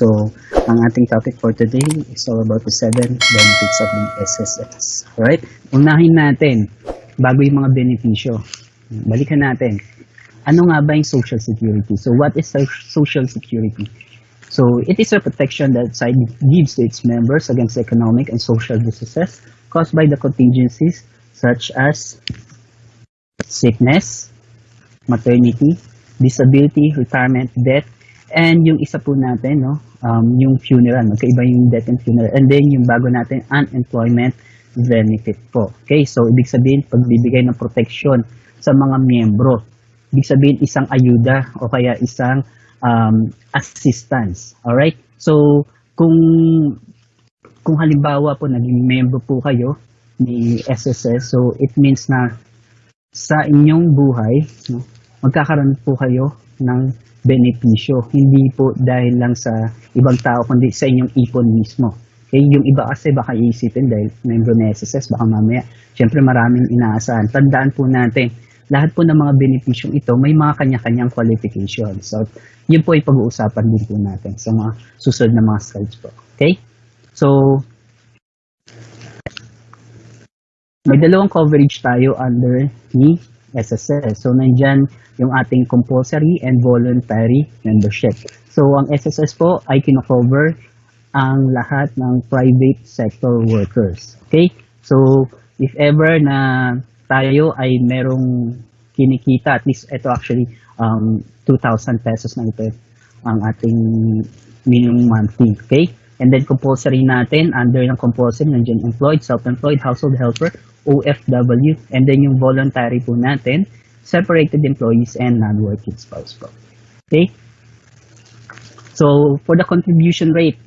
So, ang ating topic for today is all about the 7 benefits of the SSS. Alright? Unahin natin, bago yung mga benepisyo, balikan natin. Ano nga ba yung Social Security? So, what is Social Security? So, it is a protection that side gives to its members against economic and social diseases caused by the contingencies such as sickness, maternity, disability, retirement, death, and yung isa po natin, yung funeral. Magkaiba yung death and funeral. And then yung bago natin, unemployment benefit po. Okay, so ibig sabihin, pagbibigay ng protection sa mga miyembro. Ibig sabihin, isang ayuda o kaya isang assistance. Alright? So, kung halimbawa po naging member po kayo ni SSS, so it means na sa inyong buhay, magkakaroon po kayo ng benepisyo. Hindi po dahil lang sa ibang tao, kundi sa inyong ipon mismo. Okay? Yung iba kasi baka iisipin dahil member ni SSS, baka mamaya, syempre maraming inaasahan. Tandaan po natin, lahat po ng mga benepisyong ito, may mga kanya-kanyang qualifications. So, yun po ay pag-uusapan din po natin sa mga susunod na mga slides po. Okay? So, may dalawang coverage tayo under ni SSS. So, nandyan yung ating compulsory and voluntary membership. So, ang SSS po ay kino-cover ang lahat ng private sector workers. Okay? So, if ever na tayo ay merong kinikita, at least ito actually 2,000 pesos na ito ang ating minimum monthly, okay? And then compulsory natin, under ng compulsory, nandiyan employed, self-employed, household helper, OFW, and then yung voluntary po natin, separated employees and non-working spouse po. Okay? So, for the contribution rate,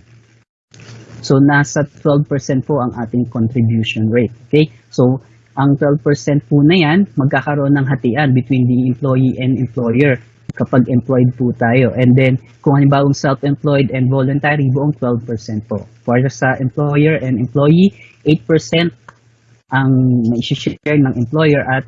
so nasa 12% po ang ating contribution rate, okay? So, ang 12% po na yan, magkakaroon ng hatian between the employee and employer kapag employed po tayo. And then, kung halimbawa self-employed and voluntary, buong 12% po. For sa employer and employee, 8% ang mai-share ng employer at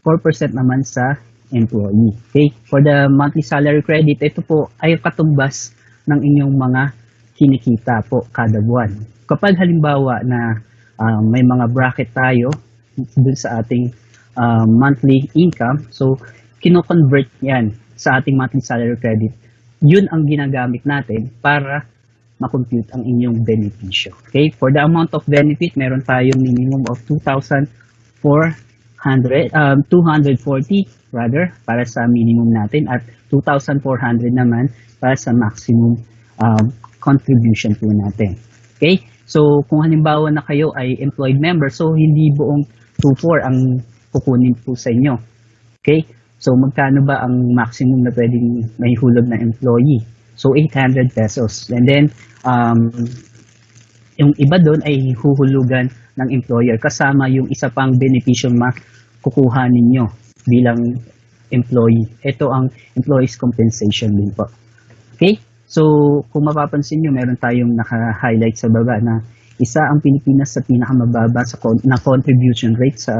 4% naman sa employee. Okay? For the monthly salary credit, ito po ay katumbas ng inyong mga kinikita po kada buwan. Kapag halimbawa na may mga bracket tayo, dun sa ating monthly income. So, kino-convert yan sa ating monthly salary credit. Yun ang ginagamit natin para makompute ang inyong benepisyo. Okay? For the amount of benefit, meron tayong minimum of 240 rather para sa minimum natin at 2,400 naman para sa maximum contribution po natin. Okay? So, kung halimbawa na kayo ay employed member, so hindi buong 2,400 ang kukunin po sa inyo. Okay? So, magkano ba ang maximum na pwedeng may hulog na employee? So, 800 pesos. And then, yung iba doon ay huhulugan ng employer kasama yung isa pang benepisyo makukuha ninyo bilang employee. Ito ang employees compensation din po. Okay? So, kung mapapansin nyo, meron tayong naka-highlight sa baba na isa ang Pilipinas sa pinakamababa na contribution rate sa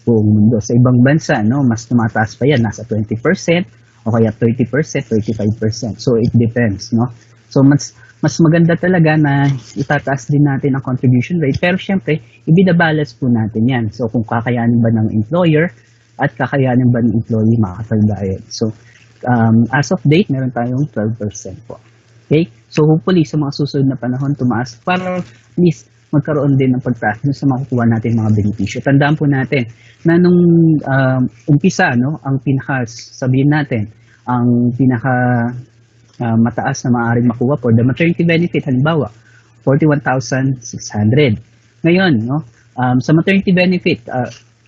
buong mundo. Sa ibang bansa, mas tumataas pa yan, nasa 20% o kaya 30%, 35%. So, it depends, So, mas maganda talaga na itataas din natin ang contribution rate. Pero, syempre, ibinabalance po natin yan. So, kung kakayanin ba ng employer at kakayanin ba ng employee makapagbayad. So, as of date, meron tayong 12% po. Okay? So, hopefully, sa mga susunod na panahon, tumaas para at least magkaroon din ng pagtaas sa makukuha natin mga benepisyo. Tandaan po natin na nung umpisa, ang sabihin natin, ang mataas na maaaring makuha for the maternity benefit, halimbawa, 41,600. Ngayon, sa maternity benefit,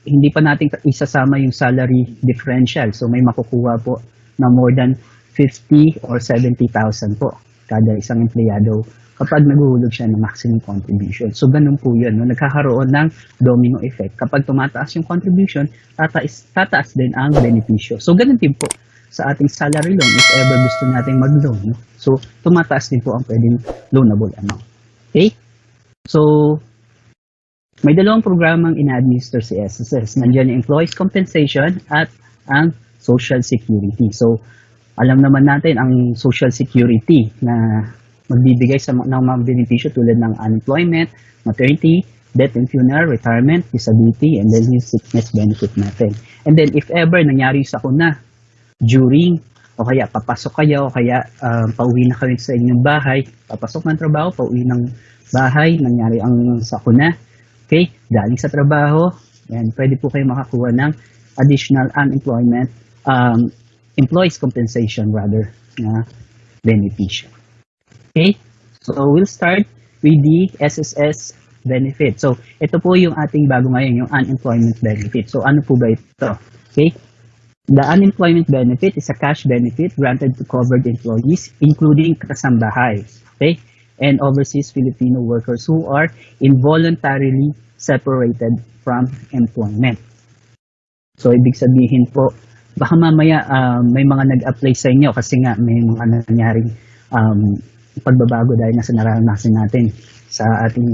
hindi pa natin isasama yung salary differential. So, may makukuha po na more than 50 or 70,000 po kada isang empleyado kapag naguhulog siya ng maximum contribution. So, ganun po yun. Nagkakaroon ng domino effect. Kapag tumataas yung contribution, tataas din ang benepisyo. So, ganun din po sa ating salary loan if ever gusto natin mag-loan. So, tumataas din po ang pwedeng loanable amount. Okay? So, may dalawang programang ina-administer si SSS. Nandiyan yung employees compensation at ang social security. So, alam naman natin ang social security na magbibigay ng mga benepisyo tulad ng unemployment, maternity, death and funeral, retirement, disability, and then yung sickness benefit natin. And then if ever nangyari sa sakuna during o kaya papasok kayo o kaya pauwi na kayo sa inyong bahay, papasok ng trabaho, pauwi ng bahay, nangyari ang sakuna, okay, galing sa trabaho, yan, pwede po kayo makakuha ng additional unemployment, employees compensation rather, na benepisyo. Okay, so we'll start with the SSS benefit. So ito po yung ating bago ngayon, yung unemployment benefit. So ano po ba ito? Okay, the unemployment benefit is a cash benefit granted to covered employees, including kasambahay, okay, and overseas Filipino workers who are involuntarily separated from employment. So ibig sabihin po, baka mamaya may mga nag-apply sa inyo kasi nga may mga nangyaring pagbabago dahil nasa naranasan natin sa ating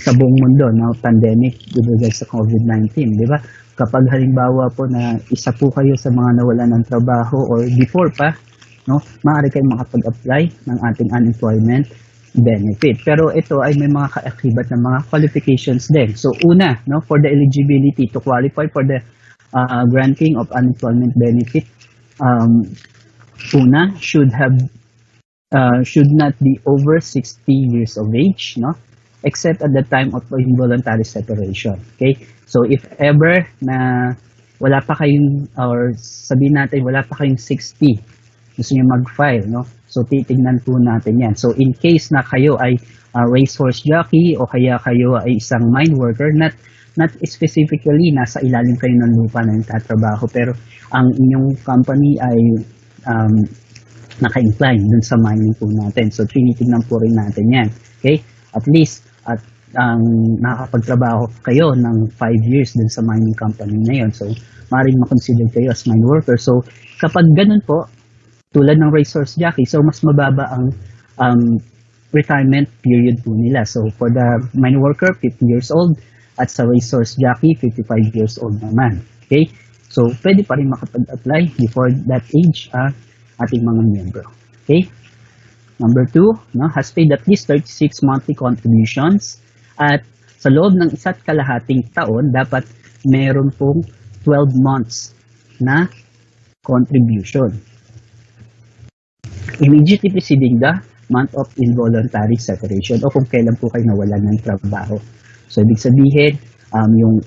sa buong mundo na pandemic dahil sa COVID-19, di ba? Kapag halimbawa po na isa po kayo sa mga nawalan ng trabaho or before pa, no, maaari kayong makapag-apply ng ating unemployment benefit. Pero ito ay may mga kaakibat ng mga qualifications din. So una, no, for the eligibility to qualify for the granting of unemployment benefit, una, should not be over 60 years of age, no, except at the time of involuntary separation. Okay, so if ever na wala pa kayong, or sabihin natin wala pa kayong 60, gusto niyo mag-file, no, so titignan po natin yan. So in case na kayo ay racehorse jockey o kaya kayo ay isang mine worker, not specifically nasa ilalim kayo ng lupa na nagtatrabaho, pero ang inyong company ay naka-incline dun sa mining po natin. So tinitignan po rin natin yan. Okay, at least at nakakapagtrabaho kayo ng 5 years dun sa mining company na yun. So maaaring makonsider kayo as mine worker. So kapag ganun po, tulad ng racehorse jockey, so mas mababa ang retirement period po nila. So for the mine worker, 50 years old, at sa racehorse jockey, 55 years old naman. Okay? So pwede pa rin makapag-apply before that age ating mga miyembro. Okay? Number 2, no, has paid at least 36 monthly contributions at sa loob ng 1.5 taon, dapat meron pong 12 months na contribution. Immediately preceding the month of involuntary separation o kung kailan po kayo nawalan ng trabaho. So ibig sabihin, yung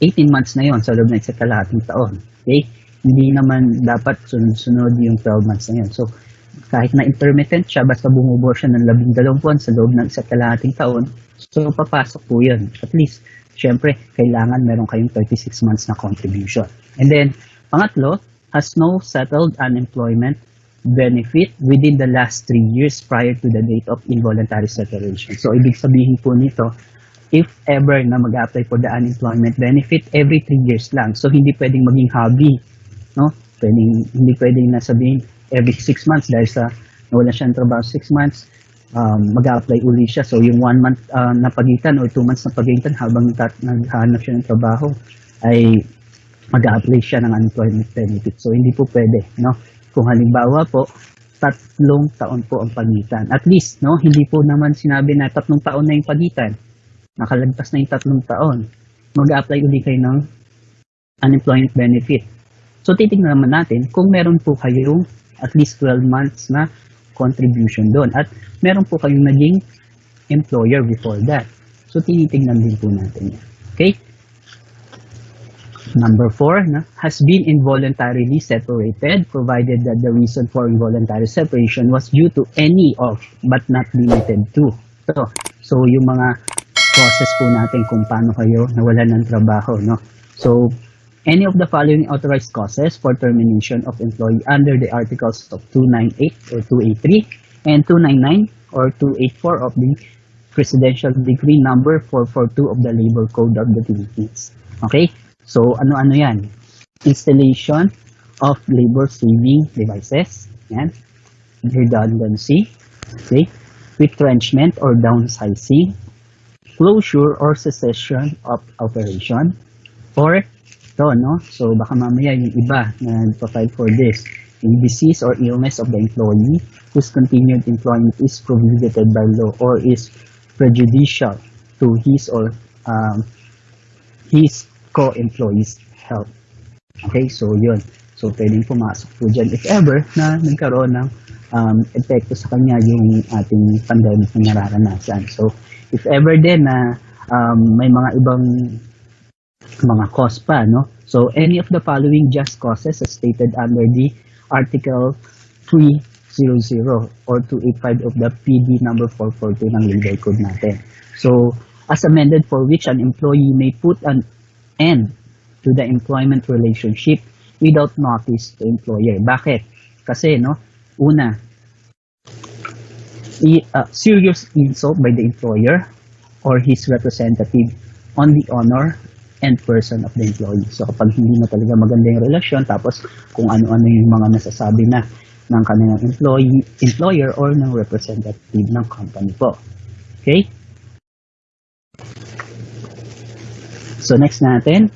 18 months na yon sa loob ng 1.5 taon. Okay? Hindi naman dapat sunod-sunod yung 12 months na yun. So kahit na intermittent siya, basta bumubor siya ng 12 buwan sa loob ng 1.5 taon, so papasok po yun. At least, syempre, kailangan meron kayong 36 months na contribution. And then, pangatlo, has no settled unemployment benefit within the last 3 years prior to the date of involuntary separation. So ibig sabihin po nito, if ever na mag-apply for the unemployment benefit, every 3 years lang. So hindi pwedeng maging hobby, no? Hindi pwedeng nasabihin every 6 months dahil sa nawala siya ng trabaho 6 months, mag-apply uli siya. So yung 1 month na pagitan o 2 months na pagitan habang naghahanap siya ng trabaho ay mag-apply siya ng unemployment benefit. So hindi po pwede, no? Kung halimbawa po 3 taon po ang pagitan. At least, no, hindi po naman sinabi na 3 taon na yung pagitan. Nakalagpas na yung 3 taon. Mag-apply uli kayo ng unemployment benefit. So titignan naman natin kung meron po kayong at least 12 months na contribution doon. At meron po kayong naging employer before that. So tinitignan din po natin yan. Okay? Number 4, has been involuntarily separated provided that the reason for involuntary separation was due to any of but not limited to. So yung mga process po natin kung paano kayo nawalan ng trabaho, no? So any of the following authorized causes for termination of employee under the articles of 298 or 283 and 299 or 284 of the Presidential Decree number 442 of the Labor Code of the Philippines. Okay? So, ano-ano yan? Installation of labor-saving devices. Yan. Redundancy. Okay. Retrenchment or downsizing. Closure or cessation of operation. Or, ito, no? So, baka mamaya yung iba na nagpa-file for this. in disease or illness of the employee whose continued employment is prohibited by law or is prejudicial to his or his co-employees' health. Okay, so yun. So pwedeng pumasok po dyan if ever na nagkaroon ng epekto sa kanya yung ating pandemic na nararanasan. So if ever din na may mga ibang mga cause pa, no? So any of the following just causes as stated under the Article 300 or 285 of the PD number 442 ng Labor Code natin. So as amended, for which an employee may put an end to the employment relationship without notice to employer. Bakit? Kasi, no, una, serious insult by the employer or his representative on the honor and person of the employee. So kapag hindi na talaga maganda yung relasyon, tapos kung ano-ano yung mga nasasabi na ng kanilang employer or ng representative ng company po. Okay? So next natin,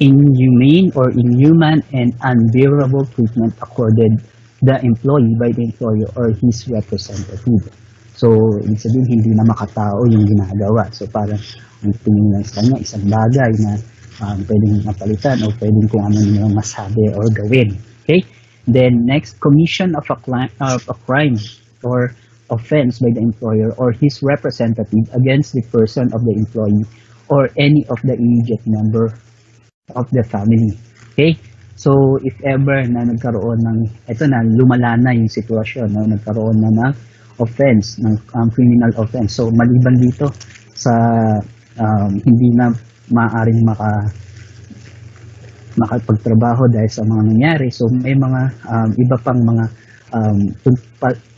inhumane or inhuman and unbearable treatment accorded the employee by the employer or his representative. So, ibig sabihin, hindi na makatao yung ginagawa. So, parang ang tingin lang sa kanya, isang bagay na pwedeng mapalitan o pwedeng kung ano nilang masabi or gawin. Okay? Then, next, commission of a crime or offense by the employer or his representative against the person of the employee or any of the immediate member of the family. Okay? So, if ever na nagkaroon ng, ito na, lumala na yung sitwasyon, no? Nagkaroon na ng offense, ng criminal offense. So, maliban dito sa hindi na maaaring makapagtrabaho dahil sa mga nangyari. So, may mga iba pang mga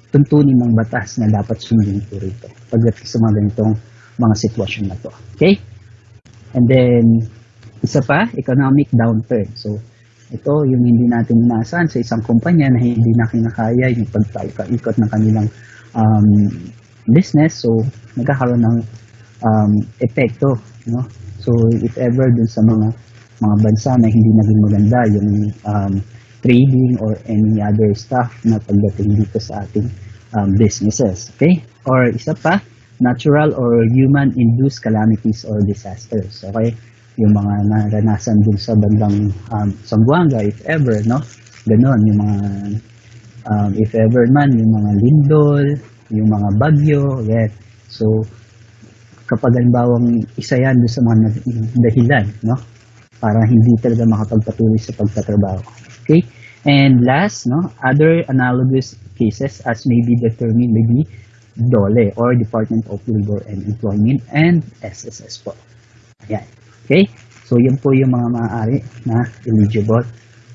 tuntunin ng batas na dapat sundin po rito pagdating sa mga ganitong mga sitwasyon na to. Okay? And then, isa pa, economic downturn. So, ito yung hindi natin inaasahan sa isang kumpanya na hindi na kinakaya yung pagpaikot ng kanilang business. So, nagkakaroon ng epekto. No? So, if ever dun sa mga bansa na hindi naging maganda yung trading or any other stuff na pagdating dito sa ating businesses. Okay? Or isa pa, natural or human-induced calamities or disasters. Okay? Yung mga naranasan dun sa bandang Zamboanga, if ever, no? Ganon, yung mga, if ever man, yung mga lindol, yung mga bagyo, yeah. So, kapag halimbawa isa yan dun sa mga dahilan, no? Para hindi talaga makapagpatuloy sa pagtatrabaho. Okay? And last, no? Other analogous cases as may be determined by the DOLE or Department of Labor and Employment and SSS po. Ayan. Okay? So, yun po yung mga maaari na eligible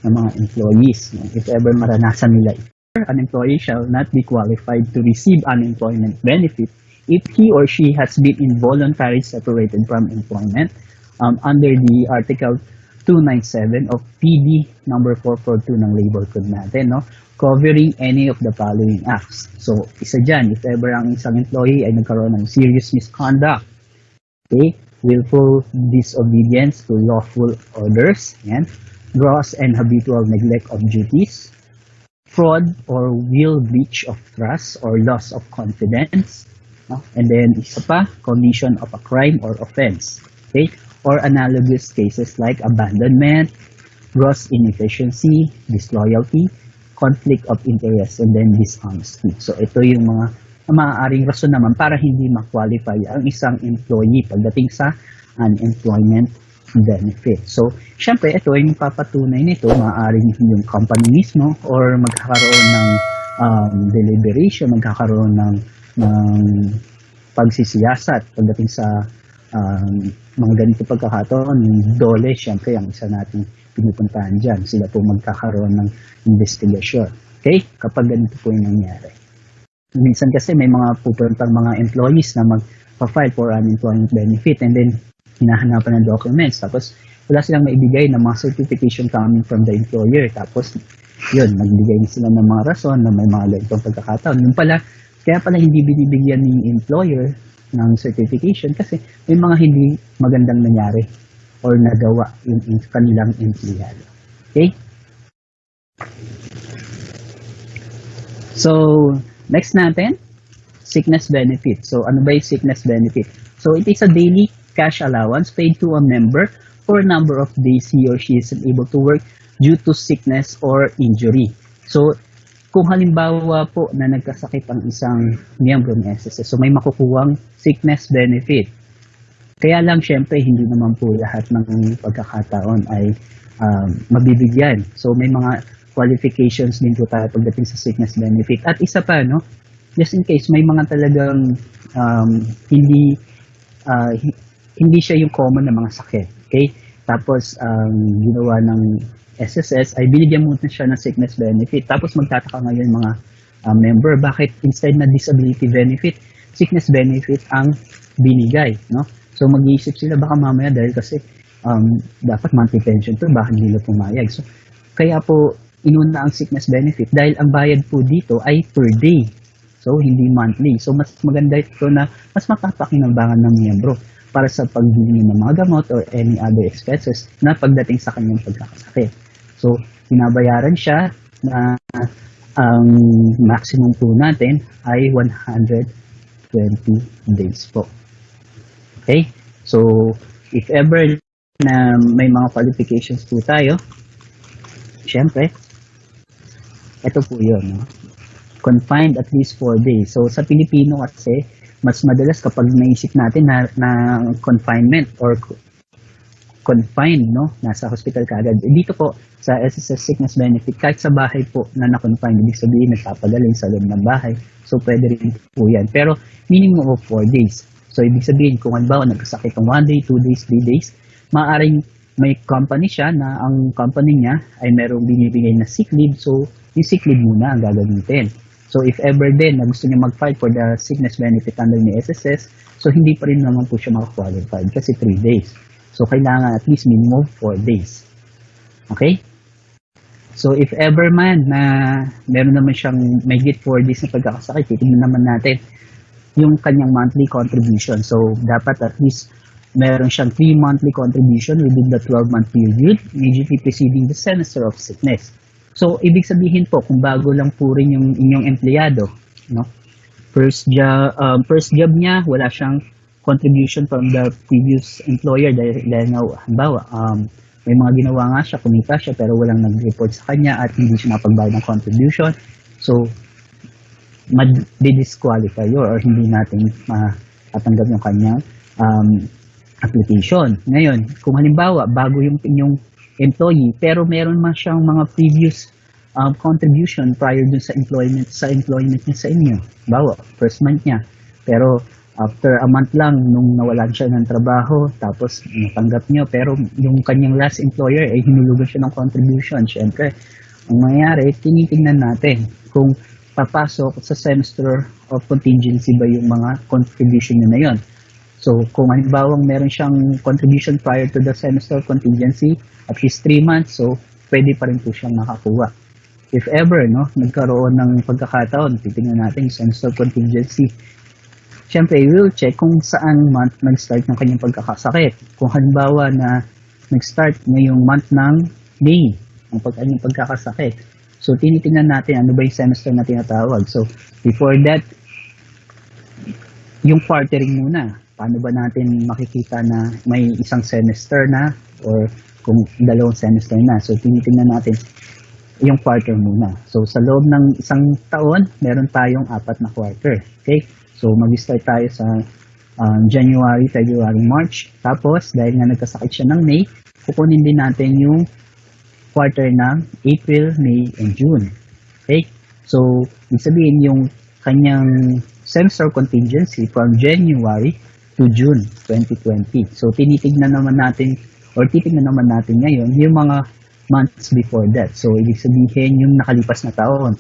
na mga employees. If ever maranasan nila ito, an employee shall not be qualified to receive unemployment benefit if he or she has been involuntarily separated from employment under the Article 297 of PD number 442 ng Labor Code natin, no? Covering any of the following acts. So, isa dyan, if ever ang isang employee ay nagkaroon ng serious misconduct, okay, willful disobedience to lawful orders, yan, gross and habitual neglect of duties, fraud or will breach of trust or loss of confidence, no? And then isa pa, commission of a crime or offense, okay, or analogous cases like abandonment, gross inefficiency, disloyalty, conflict of interest, and then dishonesty. So ito yung mga maaaring rason naman para hindi ma-qualify ang isang employee pagdating sa unemployment benefit. So, syempre, ito yung papatunay nito, maaaring yung company mismo or magkakaroon ng deliberation, magkakaroon ng pagsisiyasat pagdating sa mga ganito pagkakataon. Yung DOLE, syempre, ang isa nating pinupuntahan dyan. Sila po magkakaroon ng investigation. Okay? Kapag ganito po yung nangyari. Minsan kasi may mga pupuntang mga employees na mag-file for unemployment benefit and then hinahanapan ng documents. Tapos wala silang maibigay ng mga certification coming from the employer. Tapos yun, nagbigay sila ng mga rason na may mga ganitong pagkakataon. Yung pala, kaya pala hindi binibigyan ng employer ng certification kasi may mga hindi magandang nangyari or nagawa yung kanilang empleyado. Okay? So, next natin, sickness benefit. So, ano ba yung sickness benefit? So, it is a daily cash allowance paid to a member for a number of days he or she is unable to work due to sickness or injury. So, kung halimbawa po na nagkasakit ang isang miyembro ng SSS, so may makukuhang sickness benefit. Kaya lang, syempre, hindi naman po lahat ng pagkakataon ay mabibigyan. So, may mga qualifications din po tayo pagdating sa sickness benefit. At isa pa, no, just in case, may mga talagang hindi siya yung common na mga sakit. Okay? Tapos, ginawa ng SSS ay binigyan mo na siya ng sickness benefit. Tapos, magtataka ngayon mga member, bakit instead na disability benefit, sickness benefit ang binigay, no? So mag-iisip sila baka mamaya dahil kasi dapat monthly pension to, bakit nila pumayag. So kaya po inuna ang sickness benefit dahil ang bayad po dito ay per day. So hindi monthly. So mas maganda ito na mas mapapakinabangan ng miyembro para sa pagbili ng mga gamot or any other expenses na pagdating sa kanyang pagkakasakit. So binabayaran siya na ang maximum po natin ay 120 days po. Okay? So, if ever na may mga qualifications po tayo, syempre, ito po yun. No? Confined at least 4 days. So, sa Pilipino kasi, mas madalas kapag naisip natin na confinement or confined, no? Nasa hospital ka agad. Dito po, sa SSS Sickness Benefit, kahit sa bahay po na na-confine, ibig sabihin nagpapagaling sa loob ng bahay. So, pwede rin po yan. Pero, minimum of 4 days. So, ibig sabihin, kung halimbawa nagkasakit ng 1 day, 2 days, 3 days, maaaring may company siya na ang company niya ay merong binibigay na sick leave. So, yung sick leave muna ang gagamitin. So, if ever din na gusto niya mag-fight for the sickness benefit under ni SSS, so hindi pa rin naman po siya makakwalified kasi 3 days. So, kailangan at least minimum 4 days. Okay? So, if ever man na meron naman siyang may get 4 days na pagkakasakit, titignan naman natin yung kanyang monthly contribution. So, dapat at least meron siyang 3 monthly contribution within the 12-month period immediately preceding the semester of sickness. So, ibig sabihin po, kung bago lang po rin yung inyong empleyado, no? First job niya, wala siyang contribution from the previous employer dahil nga, halimbawa, may mga ginawa nga siya, kumita siya, pero walang nag-report sa kanya at hindi siya napagbayad ng contribution. So, ma-disqualify or hindi natin matanggap yung kanyang application. Ngayon, kung halimbawa, bago yung inyong employee, pero meron man siyang mga previous contribution prior dun sa employment niya sa inyo. Bawa, first month niya. Pero after a month lang, nung nawalan siya ng trabaho, tapos natanggap niyo, pero yung kanyang last employer ay hinulugan siya ng contribution. Siyempre, ang mangyayari, tinitingnan natin kung papasok sa semester of contingency ba yung mga contribution niya na yun. So, kung halimbawa meron siyang contribution prior to the semester of contingency, at least 3 months, so pwede pa rin po siyang makakuha. If ever, no, nagkaroon ng pagkakataon, titingnan natin yung semester of contingency. Siyempre, we will check kung saan month nag-start ng kanyang pagkakasakit. Kung halimbawa na nag-start ngayong month ng May, ang kanyang pagkakasakit. So, tinitingnan natin ano ba yung semester na tinatawag. So, before that, yung quartering muna. Paano ba natin makikita na may isang semester na or kung 2 semester na. So, tinitingnan natin yung quarter muna. So, sa loob ng isang taon, meron tayong 4 na quarter. Okay? So, mag-start tayo sa January, February, March. Tapos, dahil nga nagkasakit siya ng May, kukunin din natin yung quarter ng April, May, and June. Okay? So, ibig sabihin yung kanyang semester contingency from January to June 2020. So, titignan naman natin ngayon yung mga months before that. So, ibig sabihin yung nakalipas na taon.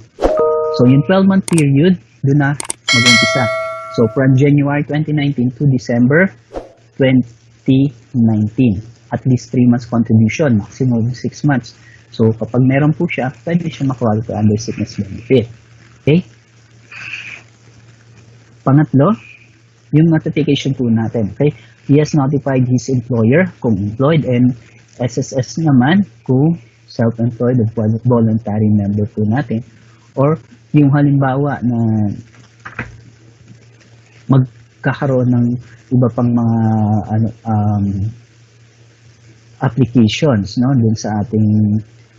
So, yung 12-month period, doon na mag-umpisa. So, from January 2019 to December 2019. At least 3 months contribution, maximum 6 months. So, kapag meron po siya, pwede siya makwalify under sickness benefit. Okay? Pangatlo, yung notification po natin. Okay? He has notified his employer kung employed and SSS naman kung self-employed or voluntary member po natin or yung halimbawa na magkakaroon ng iba pang mga applications, no, dun sa ating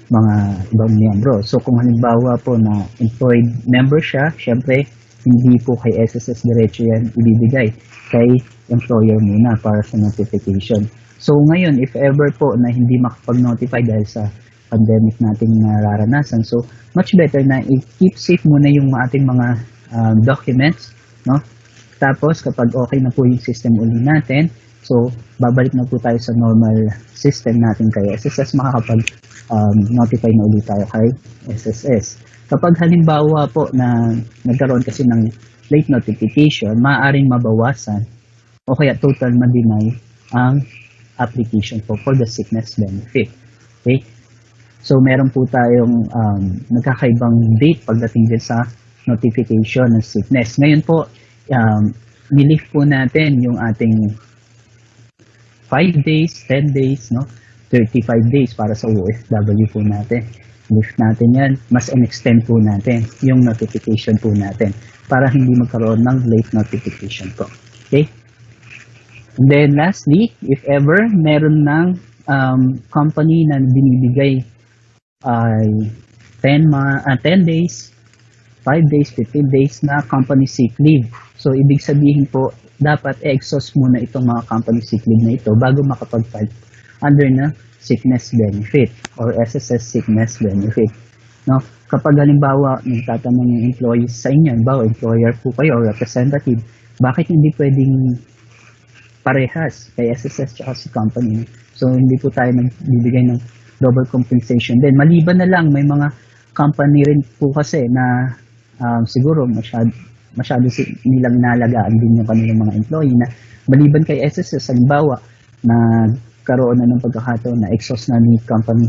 mga ibang miyembro. So kung halimbawa po na employed member siya, syempre hindi po kay SSS diretso yan ibibigay, kay employer muna para sa notification. So ngayon, if ever po na hindi makapag-notify dahil sa pandemic nating nararanasan, so much better na i-keep safe muna yung ating mga documents, no? Tapos kapag okay na po yung system uli natin, so babalik na po tayo sa normal system natin kay SSS, makakapag-notify na ulit tayo kay SSS. Kapag halimbawa po na nagkaroon kasi ng late notification, maaaring mabawasan o kaya total ma-deny ang application po for the sickness benefit. Okay? So meron po tayong nagkakaibang date pagdating din sa notification ng sickness. Ngayon po, nilift po natin yung ating 5 days, 10 days, no? 35 days para sa OFW po natin. Lift natin yan, mas in-extend po natin yung notification po natin para hindi magkaroon ng late notification po. Okay? And then lastly, if ever meron ng company na binibigay ay 10 days, 5 days, 15 days na company sick leave. So ibig sabihin po, dapat exhaust muna itong mga company sick leave na ito bago makapag-file under na sickness benefit or SSS sickness benefit. No? Kapag halimbawa nagtatanong yung employees sa inyo, halimbawa employer po kayo or representative, bakit hindi pwedeng parehas kay SSS at si company? So hindi po tayo nagbibigay ng double compensation. Then maliban na lang, may mga company rin po kasi na siguro masyado nilang inalagaan din yung kanilang mga employee na maliban kay SSS, halimbawa na karoon na ng pagkakataon na exhaust na ni company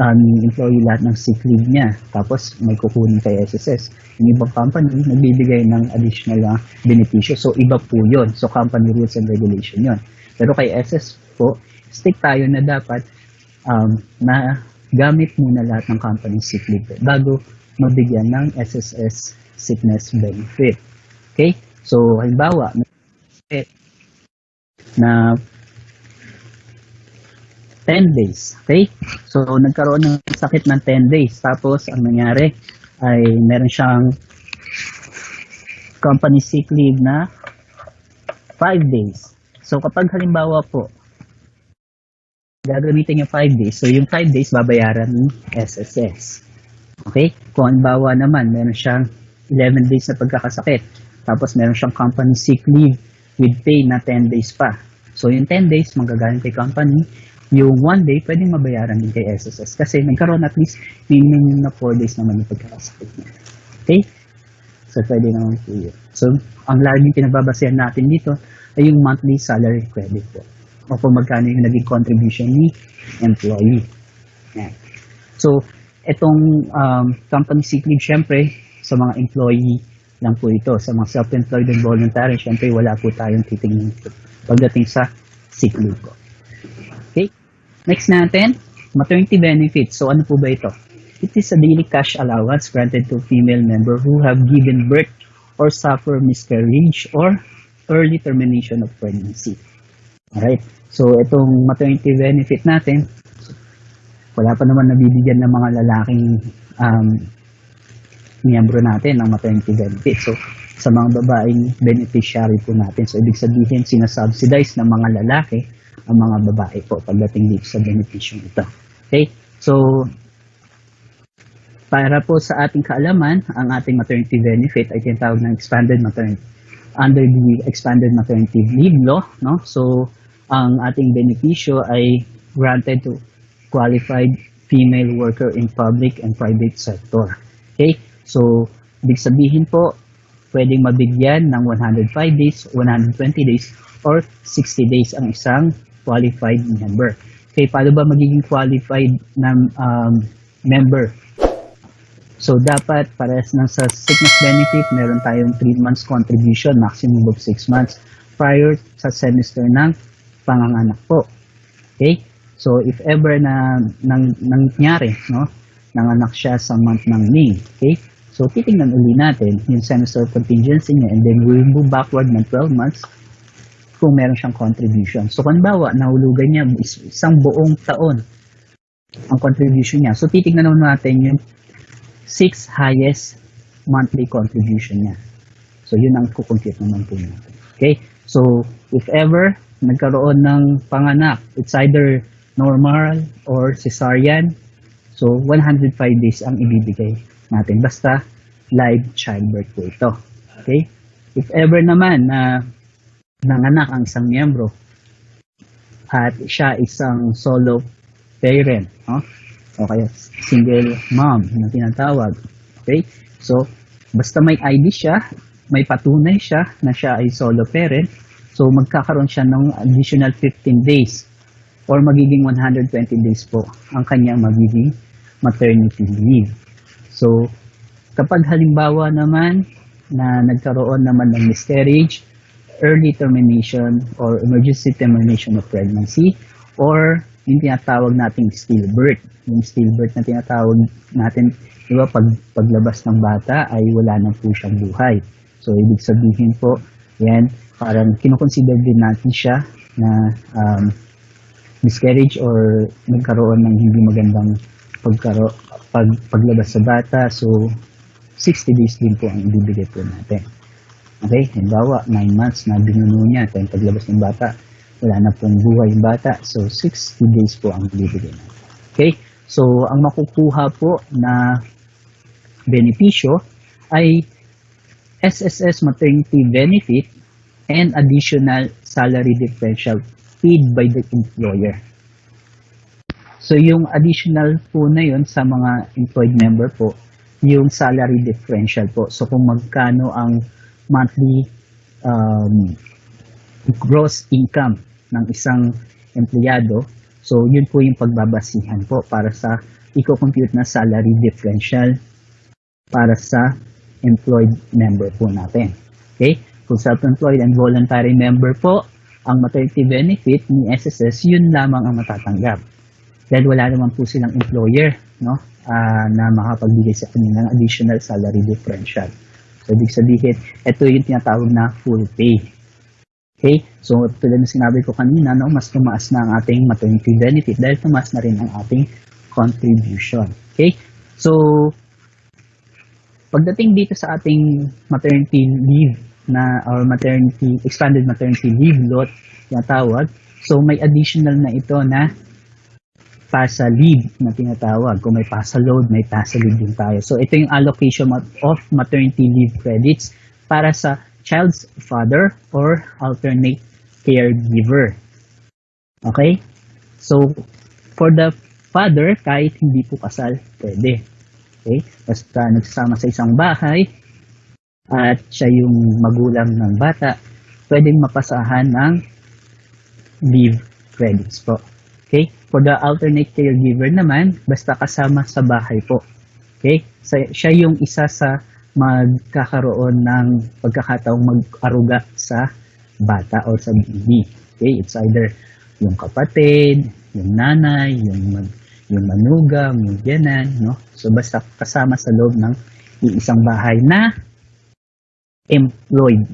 ni employee lahat ng sick leave niya, tapos may kukunin kay SSS, yung ibang company nagbibigay ng additional benepisyo. So iba po yun, so company rules and regulation yun. Pero kay SS po, stick tayo na dapat na gamit muna lahat ng company sick leave bago mabigyan ng SSS sickness benefit. Okay? So, halimbawa, na 10 days. Okay? So, nagkaroon ng sakit ng 10 days. Tapos, ang nangyari ay meron siyang company sick leave na 5 days. So, kapag halimbawa po, gagamitin yung 5 days. So, yung 5 days babayaran ng SSS. Okay? Kung halimbawa naman, meron siyang 11 days na pagkakasakit. Tapos meron siyang company sick leave with pay na 10 days pa. So yung 10 days manggagaling kay company, yung 1 day pwedeng mabayaran din kay SSS kasi nagkaroon at least minimum na 4 days naman yung pagkakasakit niya. Okay? So pwede naman po yun. So ang laging pinagbabasehan natin dito ay yung monthly salary credit po. O kung magkano yung naging contribution ni employee. Yan. So itong company sick leave, syempre, sa mga employee lang po ito. Sa mga self-employed and voluntary, syempre wala po tayong titingnan pagdating sa sick leave po. Okay? Next natin, maternity benefits. So ano po ba ito? It is a daily cash allowance granted to female member who have given birth or suffer miscarriage or early termination of pregnancy. Alright? So itong maternity benefit natin, wala pa naman nabibigyan ng mga lalaking miyembro natin ng maternity benefit. So, sa mga babaeng beneficiary po natin. So, ibig sabihin, sinasubsidize ng mga lalaki ang mga babae po pagdating dito sa benepisyong ito. Okay? So, para po sa ating kaalaman, ang ating maternity benefit ay tinatawag ng expanded maternity under the expanded maternity leave law, no? So, ang ating benepisyo ay granted to qualified female worker in public and private sector. Okay? So, ibig sabihin po, pwedeng mabigyan ng 105 days, 120 days, or 60 days ang isang qualified member. Okay, paano ba magiging qualified na member? So, dapat parehas ng sa sickness benefit, meron tayong 3 months contribution, maximum of 6 months, prior sa semester ng panganganak po. Okay? So, if ever na nangyari, no, nanganak siya sa month ng May, okay? So, titingnan uli natin yung semester contingency niya and then we'll move backward ng 12 months kung meron siyang contribution. So, kung bawa, nahulugan niya isang buong taon ang contribution niya. So, titingnan naman natin yung 6 highest monthly contribution niya. So, yun ang kukompute naman po natin. Okay? So, if ever nagkaroon ng panganak, it's either normal or cesarean. So, 105 days ang ibibigay natin. Basta, live childbirth po ito. Okay? If ever naman na nanganak ang isang miyembro at siya isang solo parent, no? O kaya single mom na tinatawag. Okay? So, basta may ID siya, may patunay siya na siya ay solo parent, so magkakaroon siya ng additional 15 days or magiging 120 days po ang kanyang magiging maternity leave. So, kapag halimbawa naman na nagkaroon naman ng miscarriage, early termination or emergency termination of pregnancy, or yung tinatawag nating stillbirth. Yung stillbirth na tinatawag natin, di ba, paglabas ng bata ay wala na po siyang buhay. So, ibig sabihin po, yan, parang kinoconsider din natin siya na miscarriage or nagkaroon ng hindi magandang paglabas sa bata. So, 60 days din po ang ibibigay po natin. Okay? Halimbawa, 9 months na binuno niya, at paglabas ng bata, wala na pong buhay yung bata. So, 60 days po ang ibibigay natin. Okay? So, ang makukuha po na benepisyo ay SSS maternity benefit and additional salary differential paid by the employer. So, yung additional po na yun sa mga employed member po, yung salary differential po. So, kung magkano ang monthly gross income ng isang empleyado, so yun po yung pagbabasihan po para sa i-compute na salary differential para sa employed member po natin. Okay? Kung self-employed and voluntary member po, ang maternity benefit ni SSS, yun lamang ang matatanggap. Dahil wala naman po silang employer, no, na makapagbigay sa kanila ng additional salary differential. So, ibig sabihin, ito yung tinatawag na full pay. Okay? So, tulad ng sinabi ko kanina, no, mas tumaas na ang ating maternity benefit dahil tumaas na rin ang ating contribution. Okay? So, pagdating dito sa ating maternity leave or expanded maternity leave lot, tinatawag, so may additional na ito na PASA leave na tinatawag. Kung may PASA load, may PASA leave din tayo. So, ito yung allocation of maternity leave credits para sa child's father or alternate caregiver. Okay? So, for the father, kahit hindi po kasal, pwede. Okay? Basta nagsasama sa isang bahay at siya yung magulang ng bata, pwedeng mapasahan ng leave credits po. Okay? For the alternate caregiver naman, basta kasama sa bahay po. Okay? Siya yung isa sa magkakaroon ng pagkakataong mag-aruga sa bata o sa baby. Okay? It's either yung kapatid, yung nanay, yung manugam, yung biyanan, no? So, basta kasama sa loob ng isang bahay na employed.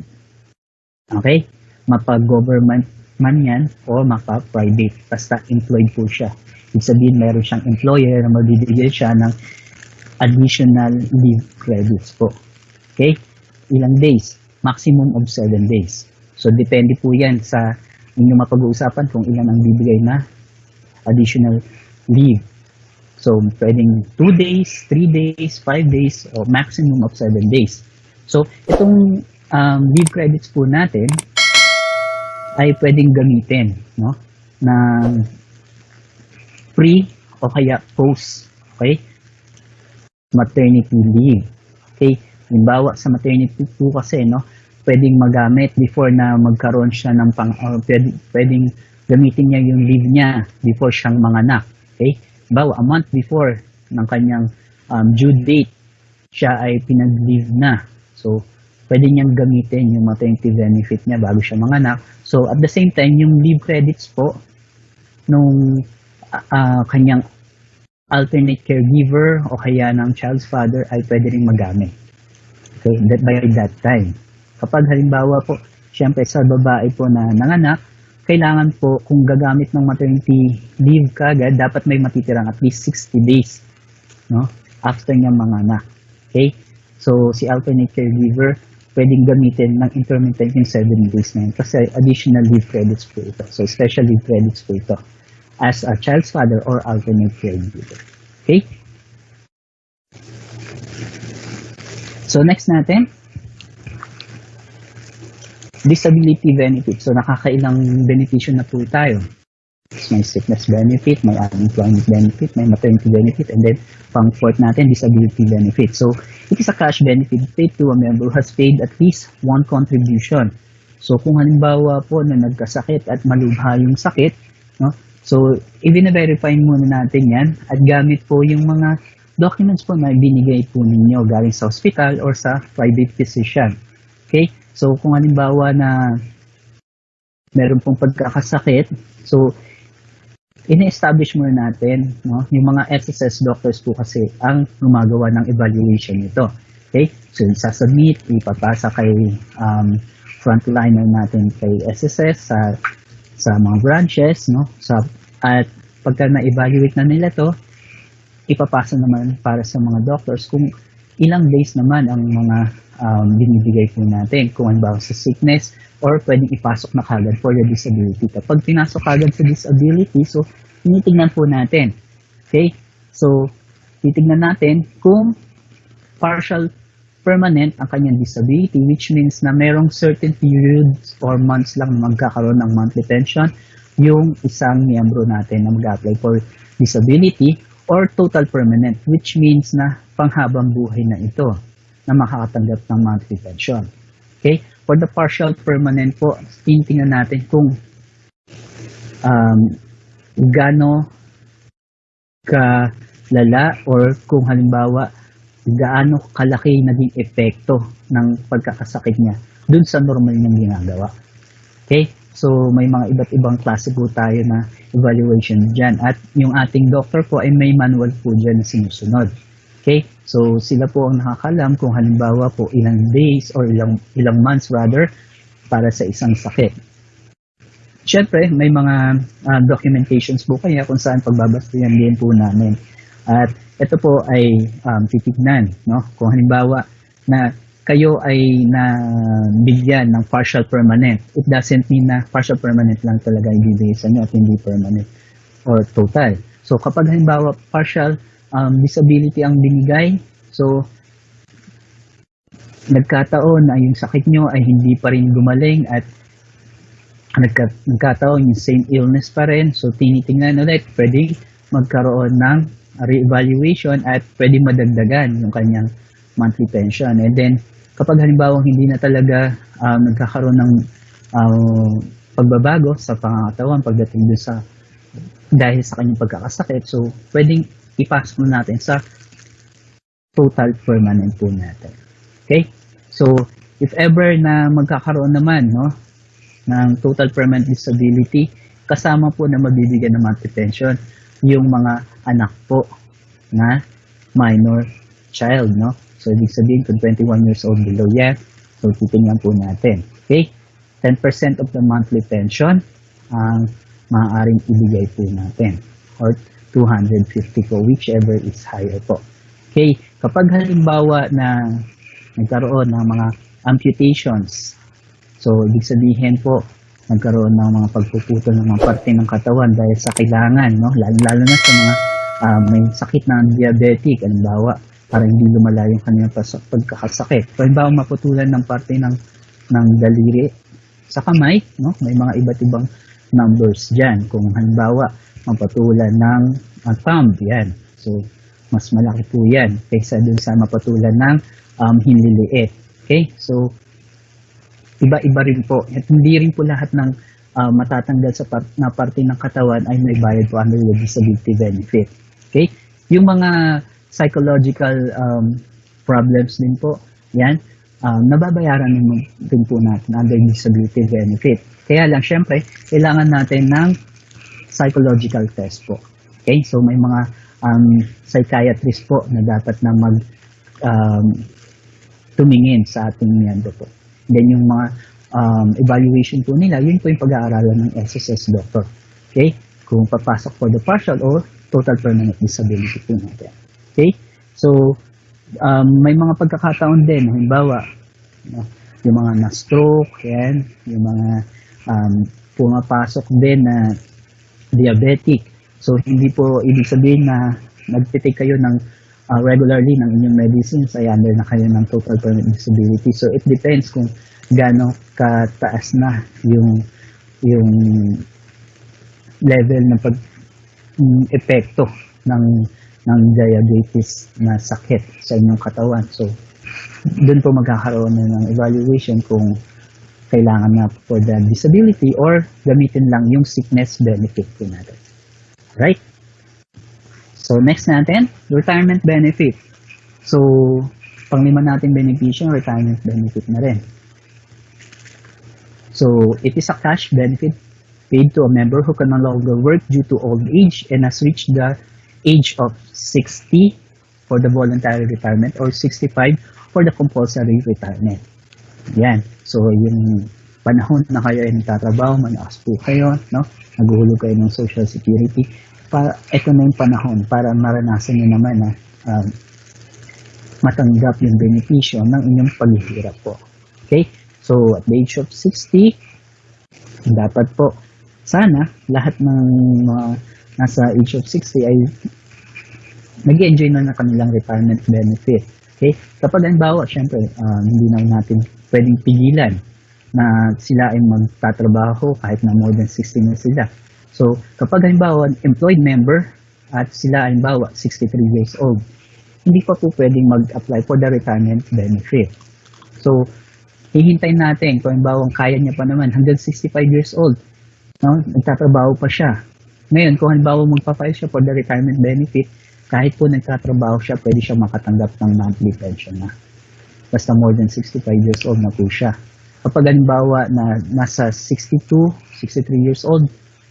Okay? Mapa-government man yan o mapa-private. Basta employed po siya. Ibig sabihin, meron siyang employer na magbibigay siya ng additional leave credits po. Okay? Ilang days? Maximum of 7 days. So, depende po yan sa inyong mapag-uusapan kung ilan ang bibigay na additional leave. So, pwedeng 2 days, 3 days, 5 days, o maximum of 7 days. So, itong leave credits po natin ay pwedeng gamitin, no, ng pre o kaya post, okay, maternity leave. Okay, halimbawa sa maternity po kasi, no, pwedeng magamit before na magkaroon siya ng pwedeng gamitin niya yung leave niya before siyang manganak. Okay, halimbawa a month before ng kanyang due date, siya ay pinag-leave na. So, pwede niyang gamitin yung maternity benefit niya bago siya manganak. So, at the same time, yung leave credits po nung kanyang alternate caregiver o kaya ng child's father ay pwede rin magamit. Okay, that by that time. Kapag halimbawa po, syempre sa babae po na nanganak, kailangan po kung gagamit ng maternity leave kagad, dapat may matitirang at least 60 days, no, after niya manganak. Okay? So si alternate caregiver pwedeng gamitin ng intermittent yung 7 days na yun kasi additional leave credits po ito. So special leave credits po ito as a child's father or alternate caregiver. Okay? So next natin, disability benefit. So nakakailang benepisyo na po tayo. May sickness benefit, may unemployment benefit, may maternity benefit, and then pang fourth natin, disability benefit. So it is a cash benefit paid to a member who has paid at least one contribution. So kung halimbawa po na nagkasakit at malubha yung sakit, no? So i-verify muna natin yan at gamit po yung mga documents po na binigay po ninyo galing sa hospital or sa private physician. Okay? So kung halimbawa na meron pong pagkakasakit, so ina-establish muna natin, no, yung mga SSS doctors po kasi ang gumagawa ng evaluation nito. Okay? So sasubmit, ipapasa kay frontliner natin kay SSS sa mga branches, no? At pagka na-evaluate na nila to, ipapasa naman para sa mga doctors kung ilang days naman ang mga binibigay po natin. Kung halimbawa sa sickness or pwedeng ipasok na kagad for the disability. Kapag pinasok kagad sa disability, so tinitingnan po natin. Okay? So, titingnan natin kung partial permanent ang kanyang disability, which means na merong certain periods or months lang na magkakaroon ng monthly pension yung isang miyembro natin na mag-apply for disability, or total permanent, which means na panghabang buhay na ito na makakatanggap ng monthly pension. Okay? For the partial permanent po, tinitingnan natin kung gaano kalala or kung halimbawa gaano kalaki naging epekto ng pagkakasakit niya dun sa normal niyang ginagawa. Okay? So may mga iba't ibang klase po tayo na evaluation dyan. At yung ating doctor po ay may manual po dyan na sinusunod. Okay? So sila po ang nakakalam kung halimbawa po ilang days or ilang months rather para sa isang sakit. Siyempre, may mga documentations po kaya kung saan pagbabastihan din po namin. At ito po ay titignan, no? Kung halimbawa na kayo ay nabigyan ng partial permanent, it doesn't mean na partial permanent lang talaga ibibigay sa inyo at hindi permanent or total. So kapag halimbawa partial disability ang binigay, so nagkataon na yung sakit nyo ay hindi pa rin gumaling at nagkataon yung same illness pa rin, so tinitingnan ulit, pwede magkaroon ng re-evaluation at pwede madagdagan yung kanyang monthly pension. And then kapag halimbawa hindi na talaga nagkakaroon ng pagbabago sa pangangatawan pagdating dun sa dahil sa kanyang pagkakasakit, so pwedeng ipasok na natin sa total permanent po natin. Okay? So if ever na magkakaroon naman, no, ng total permanent disability, kasama po na mabibigyan ng monthly pension yung mga anak po na minor child, no? So ibig sabihin kung 21 years old below yan, so titingnan po natin. Okay? 10% of the monthly pension ang maaaring ibigay po natin, or 250 po, whichever is higher po. Okay? Kapag halimbawa na nagkaroon ng mga amputations, so ibig sabihin po nagkaroon ng mga pagpuputol ng mga parte ng katawan dahil sa kailangan, no? Lalo na sa mga may sakit na diabetic, halimbawa para hindi lumala yung kanyang pagkakasakit. Halimbawa maputulan ng parte ng daliri sa kamay, no? May mga iba't ibang numbers dyan. Kung halimbawa mapatulan ng thumb, yan. So mas malaki po yan kaysa dun sa mapatulan ng hinliliit. Okay? So iba-iba rin po. At hindi rin po lahat ng matatanggal sa na parte ng katawan ay may bayad po under the disability benefit. Okay? Yung mga psychological problems din po, yan, nababayaran din po natin under disability benefit. Kaya lang, syempre, kailangan natin ng psychological test po. Okay? So may mga psychiatrist po na dapat na tumingin sa ating miyembro po. Then yung mga evaluation po nila, yun po yung pag-aaralan ng SSS doctor. Okay? Kung papasok for the partial or total permanent disability po natin. Okay? So, may mga pagkakataon din, halimbawa, yung mga na-stroke, yan, yung mga pumapasok din na diabetic. So, hindi po ibig sabihin na nagtitake kayo ng regularly ng inyong medicines ay under na kayo ng total permanent disability. So, it depends kung gaano kataas na yung level ng epekto ng diabetes na sakit sa inyong katawan. So, doon po magkakaroon na ng evaluation kung kailangan na for the disability or gamitin lang yung sickness benefit po natin. Right? So, next natin, retirement benefit. So, panglima natin benepisyo, retirement benefit na rin. So, it is a cash benefit paid to a member who can no longer work due to old age and has reached the age of 60 for the voluntary retirement or 65 for the compulsory retirement. Yan. So, yung panahon na kayo ay nagtatrabaho, malakas po kayo, no? Naguhulog kayo ng Social Security. Ito na yung panahon para maranasan nyo naman na matanggap yung benepisyo ng inyong paghihirap po. Okay? So, at the age of 60, dapat po, sana, lahat ng nasa age of 60 ay nag-enjoy na kanilang retirement benefit. Okay? Kapag halimbawa, syempre, hindi na natin pwedeng pigilan na sila ay magtatrabaho kahit na more than 60 na sila. So, kapag halimbawa, employed member at sila halimbawa 63 years old, hindi pa po pwedeng mag-apply for the retirement benefit. So, hihintayin natin kung halimbawa kaya niya pa naman hanggang 65 years old, no? Nagtatrabaho pa siya. Ngayon, kung halimbawa magpa-file siya for the retirement benefit, kahit po nagtatrabaho siya, pwede siya makatanggap ng monthly pension na. Basta more than 65 years old na po siya. Kapag halimbawa na nasa 62, 63 years old,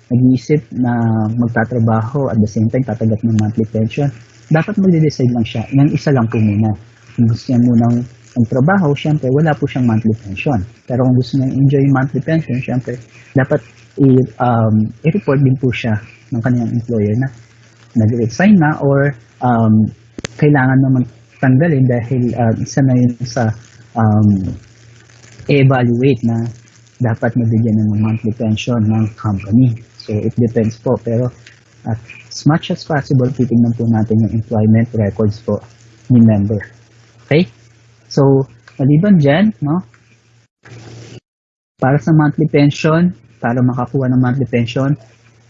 nag-iisip na magtatrabaho at the same time tatanggap ng monthly pension, dapat mag-decide lang siya. Yung isa lang po muna. Kung gusto niya munang magtrabaho, syempre wala po siyang monthly pension. Pero kung gusto niya enjoy yung monthly pension, syempre dapat i-report din po siya ng kanyang employer na nag-resign na or kailangan naman tanggalin dahil isa na yun sa evaluate na dapat mabigyan ng monthly pension ng company. So, it depends po. Pero, as much as possible, titingnan po natin yung employment records po ni member. Okay? So, maliban dyan, no? Para sa monthly pension, para makakuha ng monthly pension,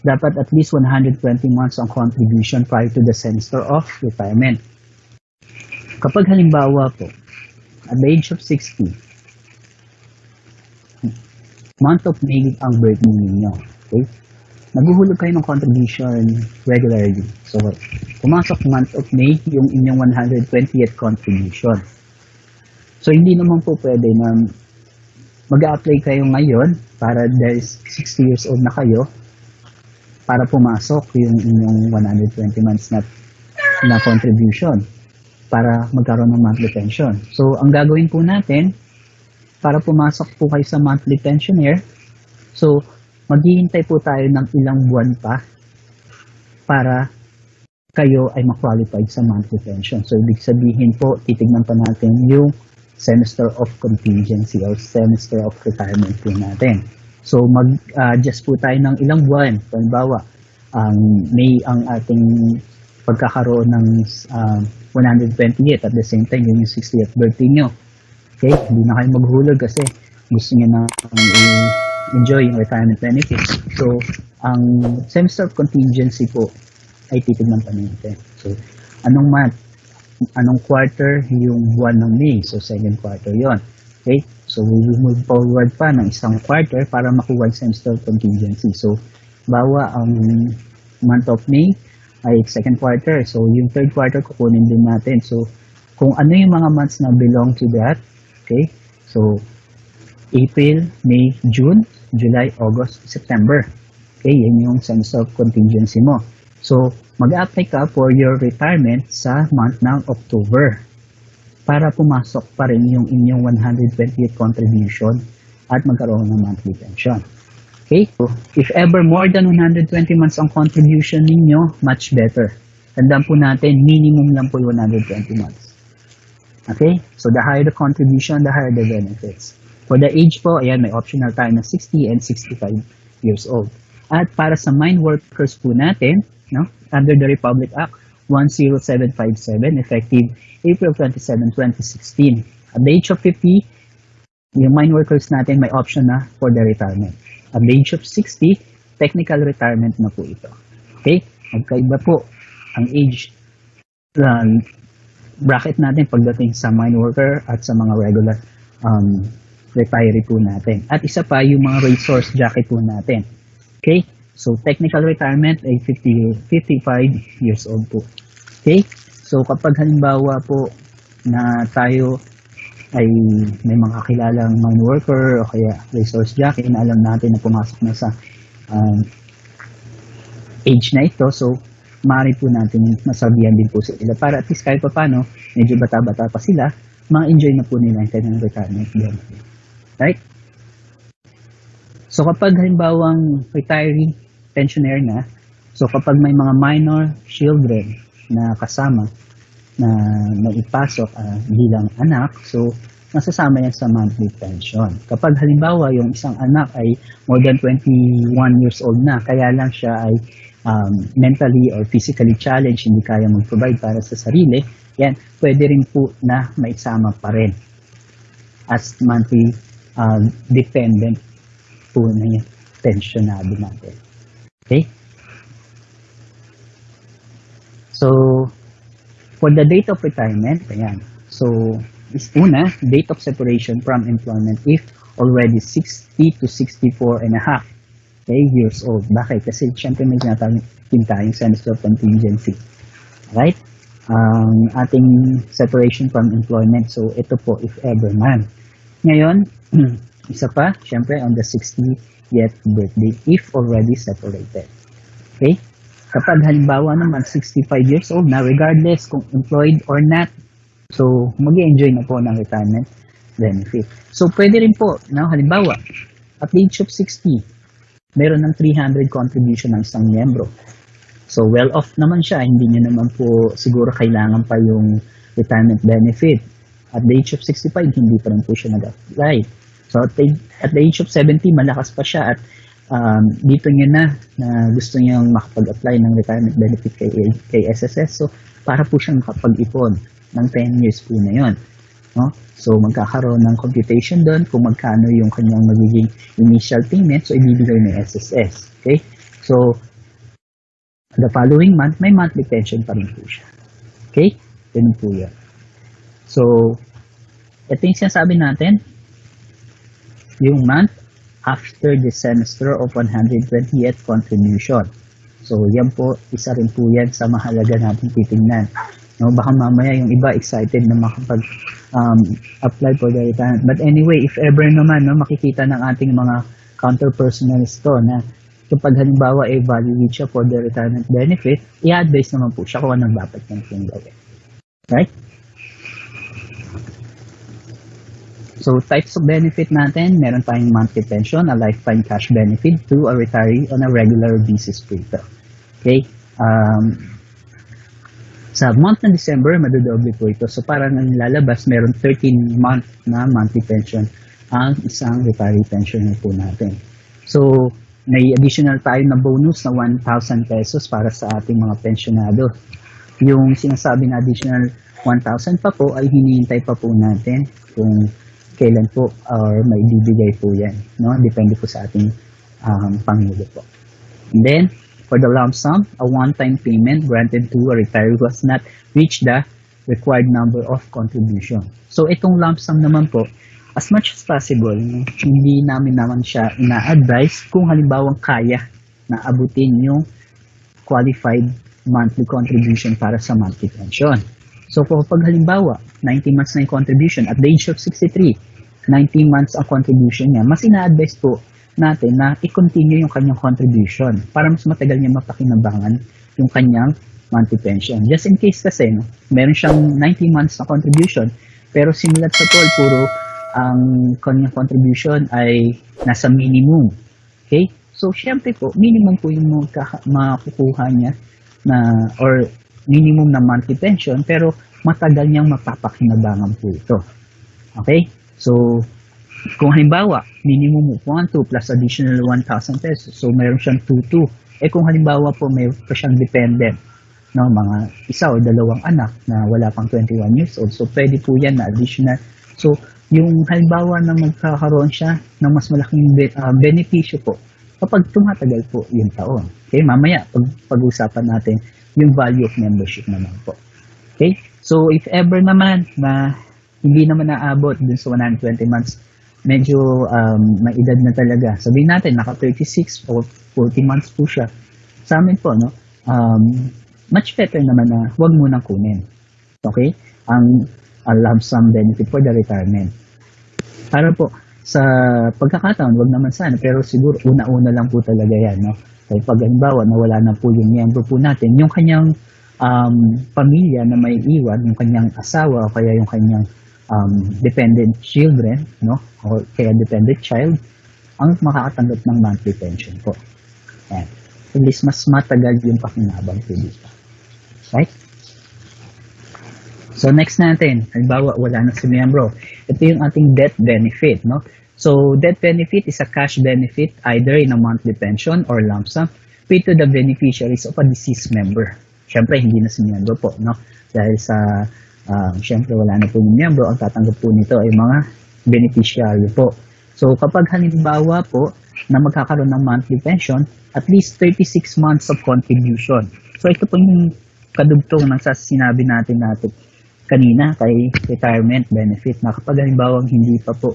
dapat at least 120 months ang contribution prior to the semester of retirement. Kapag halimbawa po, at the age of 60, month of May ang birthday ninyo. Okay? Naguhulog kayo ng contribution regularly. So, pumasok month of May yung inyong 120th contribution. So, hindi naman po pwede na mag-a-apply kayo ngayon para dahil 60 years old na kayo para pumasok yung inyong 120 months na contribution para magkaroon ng monthly pension. So, ang gagawin po natin para pumasok po kayo sa monthly pensioner, so, maghihintay po tayo ng ilang buwan pa para kayo ay ma-qualified sa monthly pension. So, ibig sabihin po, titignan pa natin yung semester of contingency or semester of retirement po natin. So, mag-adjust po tayo ng ilang buwan. Halimbawa, May ang ating pagkakaroon ng 128 at the same time, yun yung 60th birthday nyo. Okay? Hindi na kayo maghulog kasi gusto niya na enjoy yung retirement benefits. So, ang semester of contingency po ay titignan pa natin. So, anong month? Anong quarter? Yung buwan ng May. So, second quarter yon. Okay? So, we will move forward pa ng isang quarter para makuha yung semester of contingency. So, bawa ang month of May ay second quarter. So, yung third quarter kukunin din natin. So, kung ano yung mga months na belong to that, okay? So, April, May, June, July, August, September. Okay, yan yung semester of contingency mo. So, mag-apply ka for your retirement sa month ng October para pumasok pa rin yung inyong 120th contribution at magkaroon ng monthly pension. Okay? So, if ever more than 120 months ang contribution ninyo, much better. Tandaan po natin, minimum lang po yung 120 months. Okay? So, the higher the contribution, the higher the benefits. For the age po, ayan, may optional tayo na 60 and 65 years old. At para sa mine workers po natin, no, under the Republic Act 10757, effective April 27, 2016. At the age of 50, yung mine workers natin may option na for the retirement. At the age of 60, technical retirement na po ito. Okay? Magkaiba po ang age bracket natin pagdating sa mine worker at sa mga regular retiree po natin. At isa pa yung mga resource jacket po natin. Okay? So, technical retirement ay 55 years old po. Okay? So, kapag halimbawa po na tayo ay may mga kilalang mine worker o kaya resource jacket na alam natin na pumasok na sa age na ito, so, maaari po natin masabihan din po sila para at least kahit pa paano, medyo bata-bata pa sila, ma-enjoy na po nila yung kanilang retirement benefit. Right? So kapag halimbawang retiree, pensioner na, so kapag may mga minor children na kasama na maipasok bilang anak, so masasama yan sa monthly pension. Kapag halimbawa yung isang anak ay more than 21 years old na, kaya lang siya ay mentally or physically challenged, hindi kaya mag-provide para sa sarili, yan, pwede rin po na maisama pa rin as monthly dependent po na yung pensionado natin. Okay? So, for the date of retirement, ayan. So, is una, date of separation from employment if already 60 to 64 and a half years old. Bakit? Kasi syempre may tinatawag tayong semester of contingency. Right? Ating separation from employment. So, ito po if ever man. Ngayon, isa pa, syempre on the 60th birthday if already separated. Okay? Kapag halimbawa naman 65 years old na, regardless kung employed or not, so mag-enjoy na po ng retirement benefit. So pwede rin po, no, halimbawa, at the age of 60, meron ng 300 contribution ng isang miyembro. So well off naman siya, hindi niya naman po siguro kailangan pa yung retirement benefit. At the age of 65, hindi pa rin po siya nag-apply. So at the age of 70, malakas pa siya at dito niya na gusto niyang makapag-apply ng retirement benefit kay SSS. So para po siyang makapag-ipon ng 10 years po na yun. No? So magkakaroon ng computation doon kung magkano yung kanyang magiging initial payment. So ibibigay ng SSS. Okay? So the following month, may monthly pension pa rin po siya. Okay? Ganun po yan. So, ito yung sinasabi natin, yung month after the semester of 120th contribution. So, yan po, isa rin po yan sa mahalaga natin titingnan. No, baka mamaya yung iba excited na makapag-apply for the retirement. But anyway, if ever naman, no, makikita ng ating mga counterpersonals to na kapag halimbawa evaluate siya for the retirement benefit, i-advise naman po siya kung anong dapat niyang gawin. Right? So, types of benefit natin, meron tayong monthly pension, a lifetime cash benefit to a retiree on a regular basis po ito. Okay? Sa month ng December, madodoble po ito. So, parang ang lalabas, meron 13-month na monthly pension ang isang retiree pensioner po natin. So, may additional tayo na bonus na 1,000 pesos para sa ating mga pensionado. Yung sinasabi na additional 1,000 pa po ay hinihintay pa po natin kung kailan po or may bibigay po yan. No? Depende po sa ating Pangulo po. And then, for the lump sum, a one-time payment granted to a retiree who has not reached the required number of contribution. So, itong lump sum naman po, as much as possible, hindi namin naman siya ina-advise kung halimbawang kaya na abutin yung qualified monthly contribution para sa monthly pension. So, kapag halimbawa, 90 months na yung contribution, at the age of 63, 90 months ang contribution niya, mas ina-advise po natin na i-continue yung kanyang contribution para mas matagal niya mapakinabangan yung kanyang monthly pension. Just in case kasi, no, meron siyang 90 months na contribution, pero simulat sa poll, puro ang kanyang contribution ay nasa minimum. Okay? So, syempre po, minimum po yung makukuha niya na, or minimum na monthly pension, pero matagal niyang mapapakinabangan po ito. Okay? So, kung halimbawa, minimum 1,2 plus additional 1,000 pesos, so meron siyang 2,2. Kung halimbawa po, may pa siyang dependent, no, mga isa o dalawang anak na wala pang 21 years old, so pwede po yan na additional. So, yung halimbawa na magkakaroon siya ng mas malaking benepisyo po kapag tumatagal po yung taon. Okay, mamaya pag-usapan natin yung value of membership naman po. Okay, so if ever naman na hindi naman naabot dun sa 120 months, medyo may edad na talaga. Sabihin natin, naka 36 or 40 months po siya. Sa amin po, no, much better naman na huwag mo nang kunin. Okay? Ang lump sum benefit for the retirement. Para po, sa pagkakataon, wag naman sana, pero siguro una-una lang po talaga yan. No? Kaya pag halimbawa, nawala na po yung miyembro po natin, yung kanyang pamilya na may iwan, yung kanyang asawa, o kaya yung kanyang dependent children, no, or kaya dependent child, ang makakatanggap ng monthly pension po. Yan. At least mas matagal yung pakinabang po dito. Right? So next natin, halimbawa wala na si miyembro. Ito yung ating death benefit, no? So death benefit is a cash benefit either in a monthly pension or lump sum paid to the beneficiaries of a deceased member. Siyempre hindi na si miyembro po, no? Dahil sa siyempre wala na po yung miyembro, ang tatanggap po nito ay mga beneficiary po. So kapag halimbawa po na magkakaroon ng monthly pension, at least 36 months of contribution. So ito po yung kadugtong ng sinabi natin kanina kay retirement benefit na kapag halimbawa hindi pa po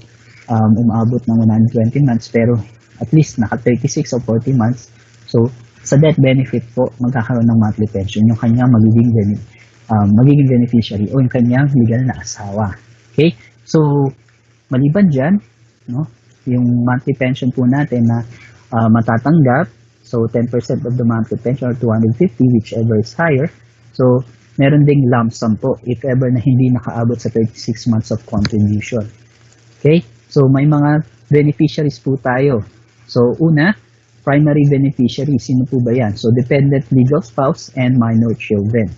umabot ng 120 months pero at least naka 36 or 40 months, so sa death benefit po magkakaroon ng monthly pension yung kanyang magiging beneficiary o yung kanyang legal na asawa. Okay? So, maliban dyan, no, yung monthly pension po natin na matatanggap, so 10% of the monthly pension or 250, whichever is higher. So, meron ding lump sum po if ever na hindi nakaabot sa 36 months of contribution. Okay? So, may mga beneficiaries po tayo. So, una, primary beneficiary. Sino po ba yan? So, dependent legal spouse and minor children.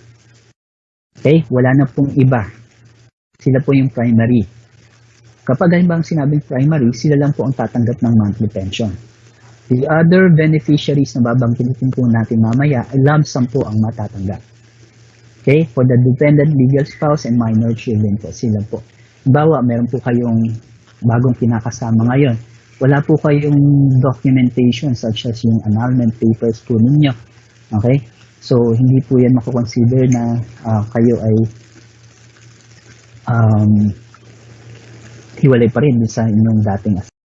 Okay? Wala na pong iba. Sila po yung primary. Kapag halimbawa sinabing primary, sila lang po ang tatanggap ng monthly pension. The other beneficiaries na babanggitin po natin mamaya, lump sum po ang matatanggap. Okay? For the dependent legal spouse and minor children po, sila po. Halimbawa, meron po kayong bagong kinakasama ngayon. Wala po kayong documentation such as yung annulment papers po ninyo. Okay? So, hindi po yan makukonsider na kayo ay hiwalay pa rin sa inyong dating asawa.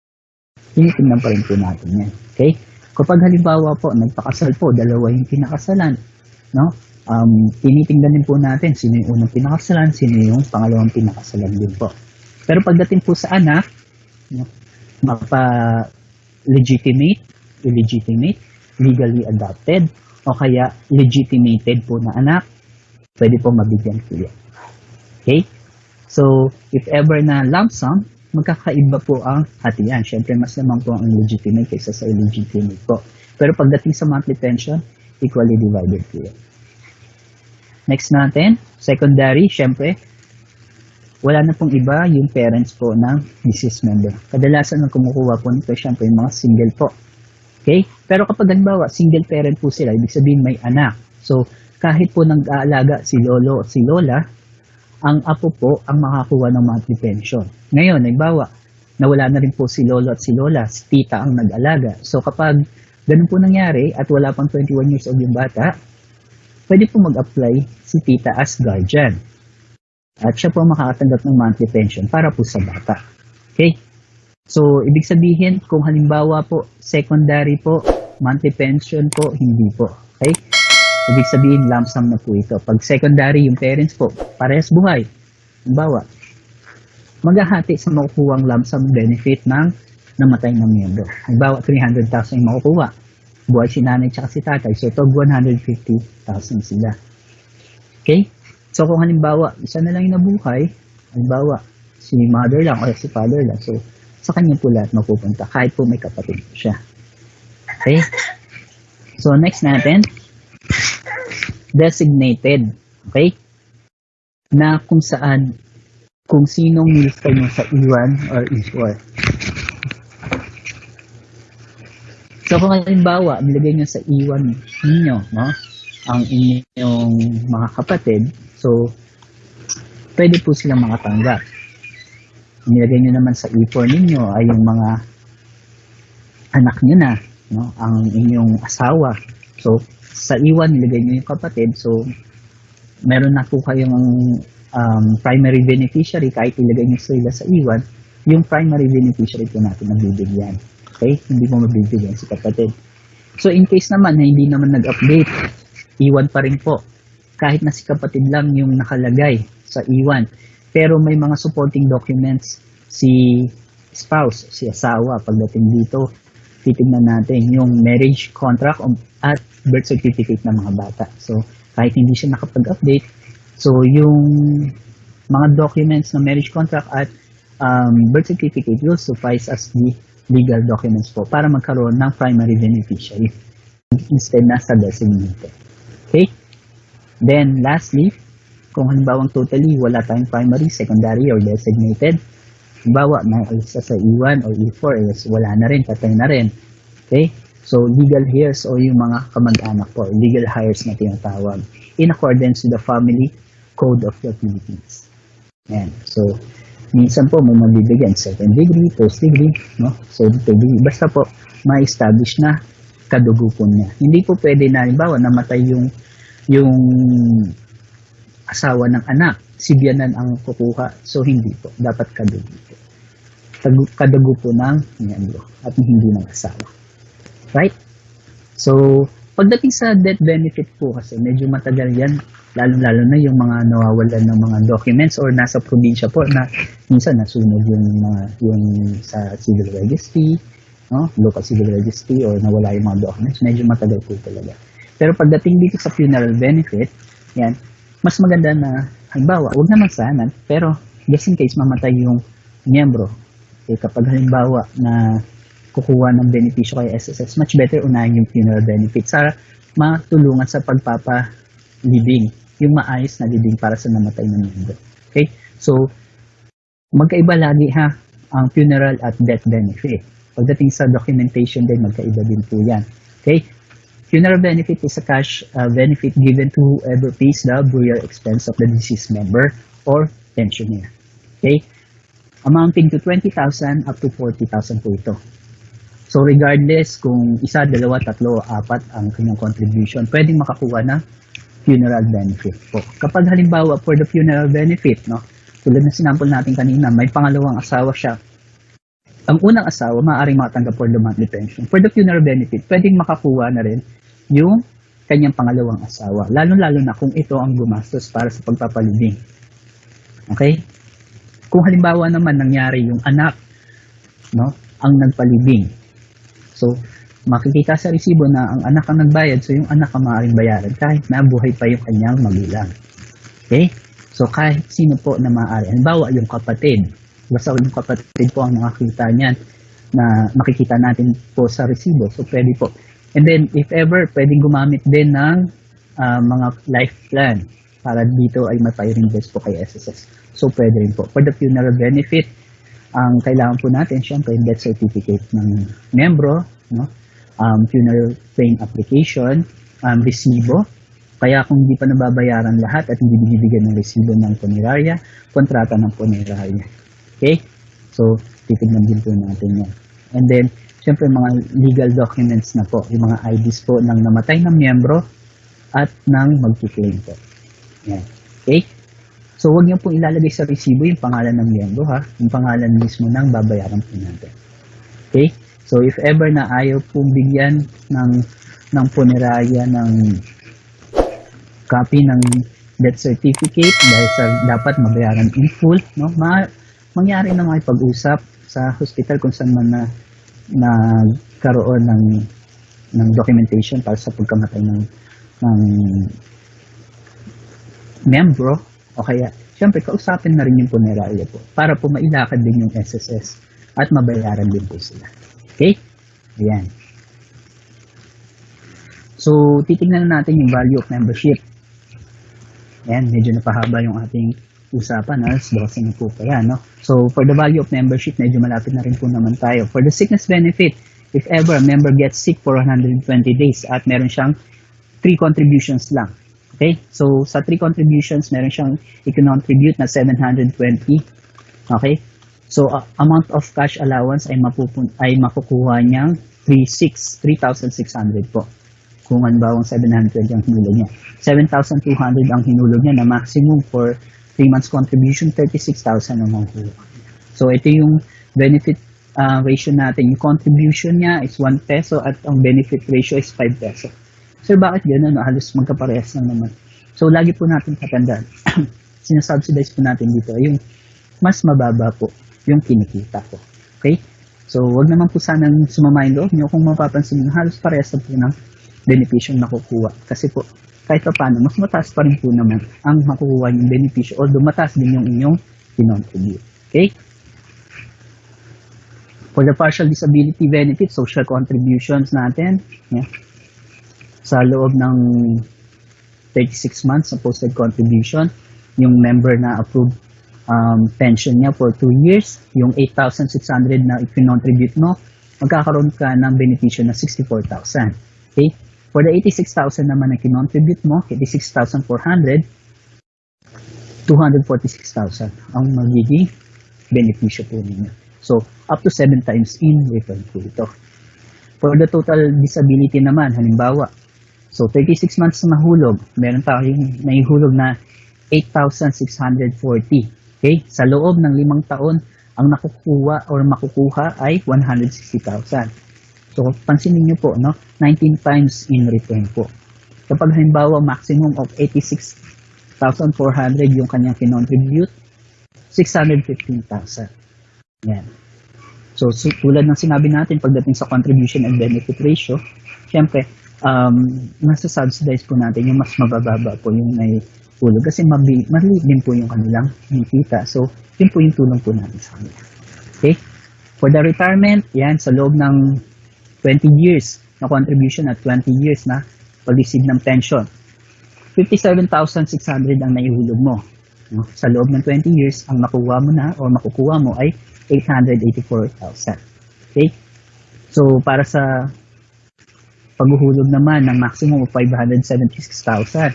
Tinitingnan pa rin po natin yan. Okay? Kapag halimbawa po, nagpakasal po, dalawa yung pinakasalan, no? Tinitingnan din po natin sino yung unang pinakasalan, sino yung pangalawang pinakasalan din po. Pero pagdating po sa anak, no, mapa-legitimate, illegitimate, legally adopted, o kaya legitimated po na anak, pwede po mabigyan po yan. Okay? So, if ever na lump sum, magkakaiba po ang hatian. Siyempre, mas naman po ang legitimate kaysa sa illegitimate po. Pero pagdating sa monthly pension, equally divided po yan. Next natin, secondary, siyempre, wala na pong iba yung parents po ng deceased member. Kadalasan ang kumukuha po nito, siyempre, yung mga single po. Okay? Pero kapag halimbawa, single parent po sila, ibig sabihin may anak. So, kahit po nag-aalaga si lolo at si lola, ang apo po ang makakuha ng monthly pension. Ngayon, halimbawa, nawala na rin po si lolo at si lola, si tita ang nag-alaga. So, kapag ganun po nangyari at wala pang 21 years old yung bata, pwede po mag-apply si tita as guardian. At siya po makakatanggap ng monthly pension para po sa bata. Okay? So, ibig sabihin, kung halimbawa po, secondary po, monthly pension po, hindi po. Okay? Ibig sabihin, lump sum na po ito. Pag secondary, yung parents po, parehas buhay. Halimbawa, maghahati sa makukuhang lump sum benefit ng namatay na miyembro. Halimbawa, 300,000 yung makukuha. buhay si nanay tsaka si tatay. So, tag 150,000 sila. Okay? So, kung halimbawa, isa na lang yung nabuhay, halimbawa, si mother lang o si father lang. So, sa kanya po lahat mapupunta, kahit po may kapatid siya. Okay? So, next natin, designated. Okay? Na kung saan, kung sinong nilista nyo sa E1 or E4. So, kung halimbawa, nilagay nyo sa E1 ninyo, no? Ang inyong mga kapatid, so, pwede po silang makatanggap. Nilagay nyo naman sa E4 ninyo ay yung mga anak nyo na, no? Ang inyong asawa. So, sa E1, nilagay nyo yung kapatid, so, meron na po kayong primary beneficiary, kahit ilagay nyo sila sa E1, yung primary beneficiary po natin nagbibigyan. Okay? Hindi mo mabibigyan si kapatid. So, in case naman na hindi naman nag-update, E1 pa rin po. Kahit na si kapatid lang yung nakalagay sa E1. Pero may mga supporting documents si spouse, si asawa. Pagdating dito, titignan natin yung marriage contract at birth certificate ng mga bata. So, kahit hindi siya nakapag-update, so yung mga documents ng marriage contract at birth certificate will suffice as the legal documents po para magkaroon ng primary beneficiary instead na sa designated. Okay? Then, lastly, kung halimbawang totally wala tayong primary, secondary, or designated, halimbawa, may isa sa E1 or E4, wala na rin, patay na rin. Okay? So, legal heirs o yung mga kamag-anak po, legal heirs na tinatawag, in accordance with the Family Code of the Philippines. Yan. So, minsan po may mabibigyan second degree, first degree, no? So, basta po, ma-establish na kadugo po niya. Hindi po pwede na, halimbawa, namatay yung asawa ng anak, sibyanan ang kukuha. So, hindi po. Dapat kadugo po. Kadugo po ng miyembro at hindi ng asawa. Right? So, pagdating sa death benefit po kasi, medyo matagal yan. Lalo-lalo na yung mga nawawalan ng mga documents or nasa probinsya po na minsan nasunod yung sa civil registry, no? Local civil registry or nawala yung mga documents. Medyo matagal po talaga. Pero pagdating dito sa funeral benefit, yan, mas maganda na, halimbawa, huwag naman sana, pero just in case mamatay yung miyembro, eh, kapag halimbawa na kukuha ng benepisyo kay SSS, much better unahin yung funeral benefit sa matulungan sa pagpapalibing, yung maayos na libing para sa namatay ng miyembro. Okay? So, magkaiba lagi ha, ang funeral at death benefit. Pagdating sa documentation din, magkaiba din po yan. Okay? Funeral benefit is a cash benefit given to whoever pays the burial expense of the deceased member or pensioner. Okay? Amounting to 20,000 up to 40,000 po ito. So regardless kung isa, dalawa, tatlo, apat ang kanyang contribution, pwedeng makakuha ng funeral benefit po. Kapag halimbawa for the funeral benefit, no, tulad na sinampol natin kanina, may pangalawang asawa siya. Ang unang asawa, maaaring makatanggap for the monthly pension. For the funeral benefit, pwedeng makakuha na rin yung kanyang pangalawang asawa. Lalo-lalo na kung ito ang gumastos para sa pagpapalibing. Okay? Kung halimbawa naman nangyari yung anak, no, ang nagpalibing. So, makikita sa resibo na ang anak ang nagbayad, so yung anak ang maaaring bayaran kahit na buhay pa yung kanyang magulang. Okay? So, kahit sino po na maaari. Halimbawa, yung kapatid. Basta yung kapatid po ang nakakita niyan na makikita natin po sa resibo. So, pwede po. And then, if ever, pwedeng gumamit din ng mga life plan para dito ay mapay-reimburse po kay SSS. So, pwede rin po. For the funeral benefit, ang kailangan po natin, syempre, death certificate ng miyembro, no? Funeral claim application, resibo. Kaya kung hindi pa nababayaran lahat at hindi binibigyan ng resibo ng punerarya, kontrata ng punerarya. Okay? So, titignan din po natin yan. And then, syempre, mga legal documents na po, yung mga IDs po ng namatay ng miyembro at ng mag-claim po. Yan. Okay? So, huwag niyo pong ilalagay sa resibo yung pangalan ng miyembro, ha? Yung pangalan mismo ng babayaran po natin. Okay? So, if ever na ayaw pong bigyan ng punerarya ng copy ng death certificate dahil sa dapat mabayaran in full, no? Mangyari na makipag-usap sa hospital kung saan man na nagkaroon ng documentation para sa pagkamatay ng miyembro, o kaya siyempre kausapin na rin yung punerarya po para po mailakad din yung SSS at mabayaran din po sila. Okay? Ayan. So, titingnan na natin yung value of membership. Ayan, medyo napahaba yung ating usapan. Alas 12 na po kaya, no? So, for the value of membership, medyo malapit na rin po naman tayo. For the sickness benefit, if ever a member gets sick for 120 days at meron siyang 3 contributions lang. Okay? So, sa 3 contributions, meron siyang i-contribute na 720. Okay? So, amount of cash allowance ay makukuha niyang 3,600 po. Kung halimbawa 700 ang hinulog niya. 7,200 ang hinulog niya na maximum for 3 months contribution, 36,000 ang makukuha. So, ito yung benefit ratio natin. Yung contribution niya is 1 peso at ang benefit ratio is 5 peso. So, bakit gano'n? No? Halos magkaparehas lang naman. So, lagi po natin tatandaan. Sinasubsidize po natin dito yung mas mababa po yung kinikita po. Okay? So, wag naman po sanang sumama yung loob nyo kung mapapansin nyo, halos parehas na po ng benepisyong nakukuha. Kasi po, kahit pa paano, mas mataas pa rin po naman ang makukuha yung benepisyo, although mataas din yung inyong kinontribute. Okay? For the partial disability benefit, social contributions natin, yeah, sa loob ng 36 months sa posted contribution, yung member na approved pension niya for 2 years, yung 8,600 na i-contribute mo, magkakaroon ka ng benepisyo na 64,000. Okay? For the 86,000 naman na kinontribute mo, 86,400, 246,000 ang magiging benepisyo po ninyo. So, up to 7 times in return po ito. For the total disability naman, halimbawa, so 36 months na mahulog, meron tayong nahihulog na 8,640. Okay? Sa loob ng 5 taon, ang nakukuha or makukuha ay 160,000. So, pansinin niyo po, no? 19 times in return po. Kapag halimbawa, maximum of 86,400 yung kanyang kinontribute, 615,000. Yan. So, tulad ng sinabi natin, pagdating sa contribution and benefit ratio, syempre, nasa-subsidize po natin yung mas mabababa po yung naihulog. Kasi maliit din po yung kanilang kita. So, yun po yung tulong po natin sa kanila. Okay? For the retirement, yan, sa loob ng 20 years na contribution at 20 years na pag-receive ng pension. 57,600 ang naihulog mo. No? Sa loob ng 20 years, ang nakuha mo na o makukuha mo ay 884,000. Okay? So, para sa paghuhulog naman ng maximum of 576,000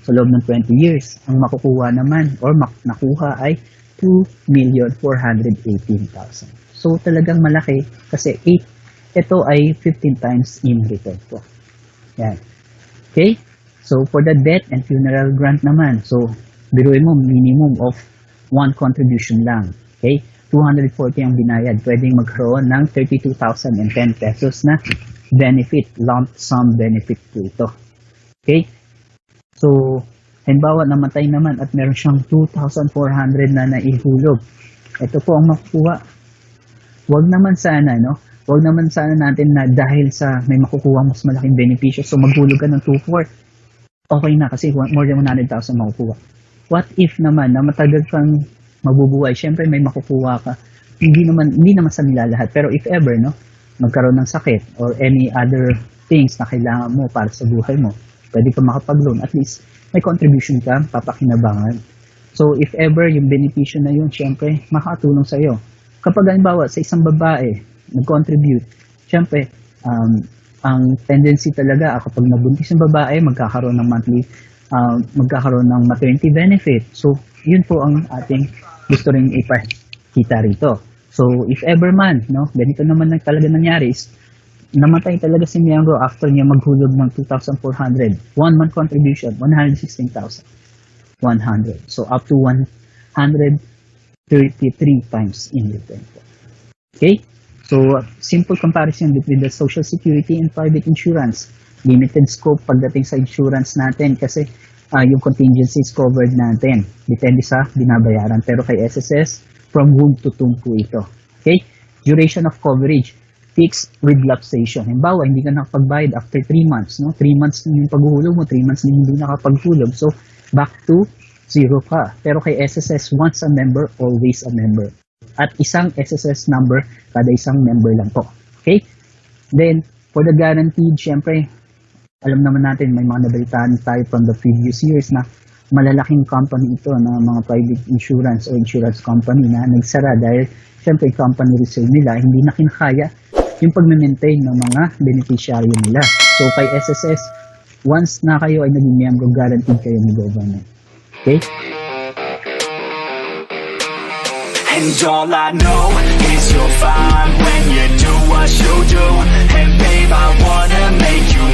sa loob ng 20 years, ang makukuha naman or nakuha ay 2,418,000. So, talagang malaki kasi ito ay 15 times in return po. Yan. Okay? So, for the death and funeral grant naman, so, biruin mo minimum of 1 contribution lang. Okay? 240 ang binayad. Pwedeng magkaroon ng 32,010 pesos na benefit, lump sum benefit po ito. Okay? So, halimbawa namatay naman at meron siyang 2,400 na naihulog. Ito po ang makukuha. Huwag naman sana, no? Huwag naman sana natin na dahil sa may makukuha mas malaking benepisyo, so maghulog ka ng 2,400. Okay na kasi more than 100,000 makukuha. What if naman na matagal kang mabubuhay, syempre may makukuha ka. Hindi naman sa nila lahat. Pero if ever, no, magkaroon ng sakit or any other things na kailangan mo para sa buhay mo, pwede ka makapag-loan. At least may contribution ka, papakinabangan. So if ever yung benepisyo na yun, syempre makakatulong sa iyo. Kapag halimbawa sa isang babae, nag-contribute, syempre ang tendency talaga kapag nabuntis ng babae, magkakaroon ng monthly, magkakaroon ng maternity benefit. So, yun po ang ating gusto rin ipakita rito. So, if ever man, no, ganito naman talaga nangyari is, namatay talaga si Miyembro after niya maghulog ng 2,400. 1 month contribution, 116,100. So, up to 133 times in return po. Okay? So, simple comparison between the Social Security and private insurance. Limited scope pagdating sa insurance natin kasi yung contingencies covered natin. Depende sa binabayaran. Pero kay SSS, from womb to tomb po ito. Okay? Duration of coverage, fixed with lapsation. Halimbawa, hindi ka nakapagbayad after 3 months, no? 3 months yung paghuhulog mo, 3 months din hindi nakapaghulog. So, back to 0 ka. Pero kay SSS, once a member, always a member. At isang SSS number kada isang member lang po. Okay? Then, for the guaranteed, syempre, alam naman natin, may mga nabalitaan tayo from the previous years na malalaking company ito na mga private insurance o insurance company na nagsara dahil syempre company reserve nila hindi na kinakaya yung pag-maintain ng mga beneficiary nila. So kay SSS, once na kayo ay naging miyembro, guaranteed kayo ng government. Okay? And all I know is you're fine when you do what you do. And babe, I wanna make you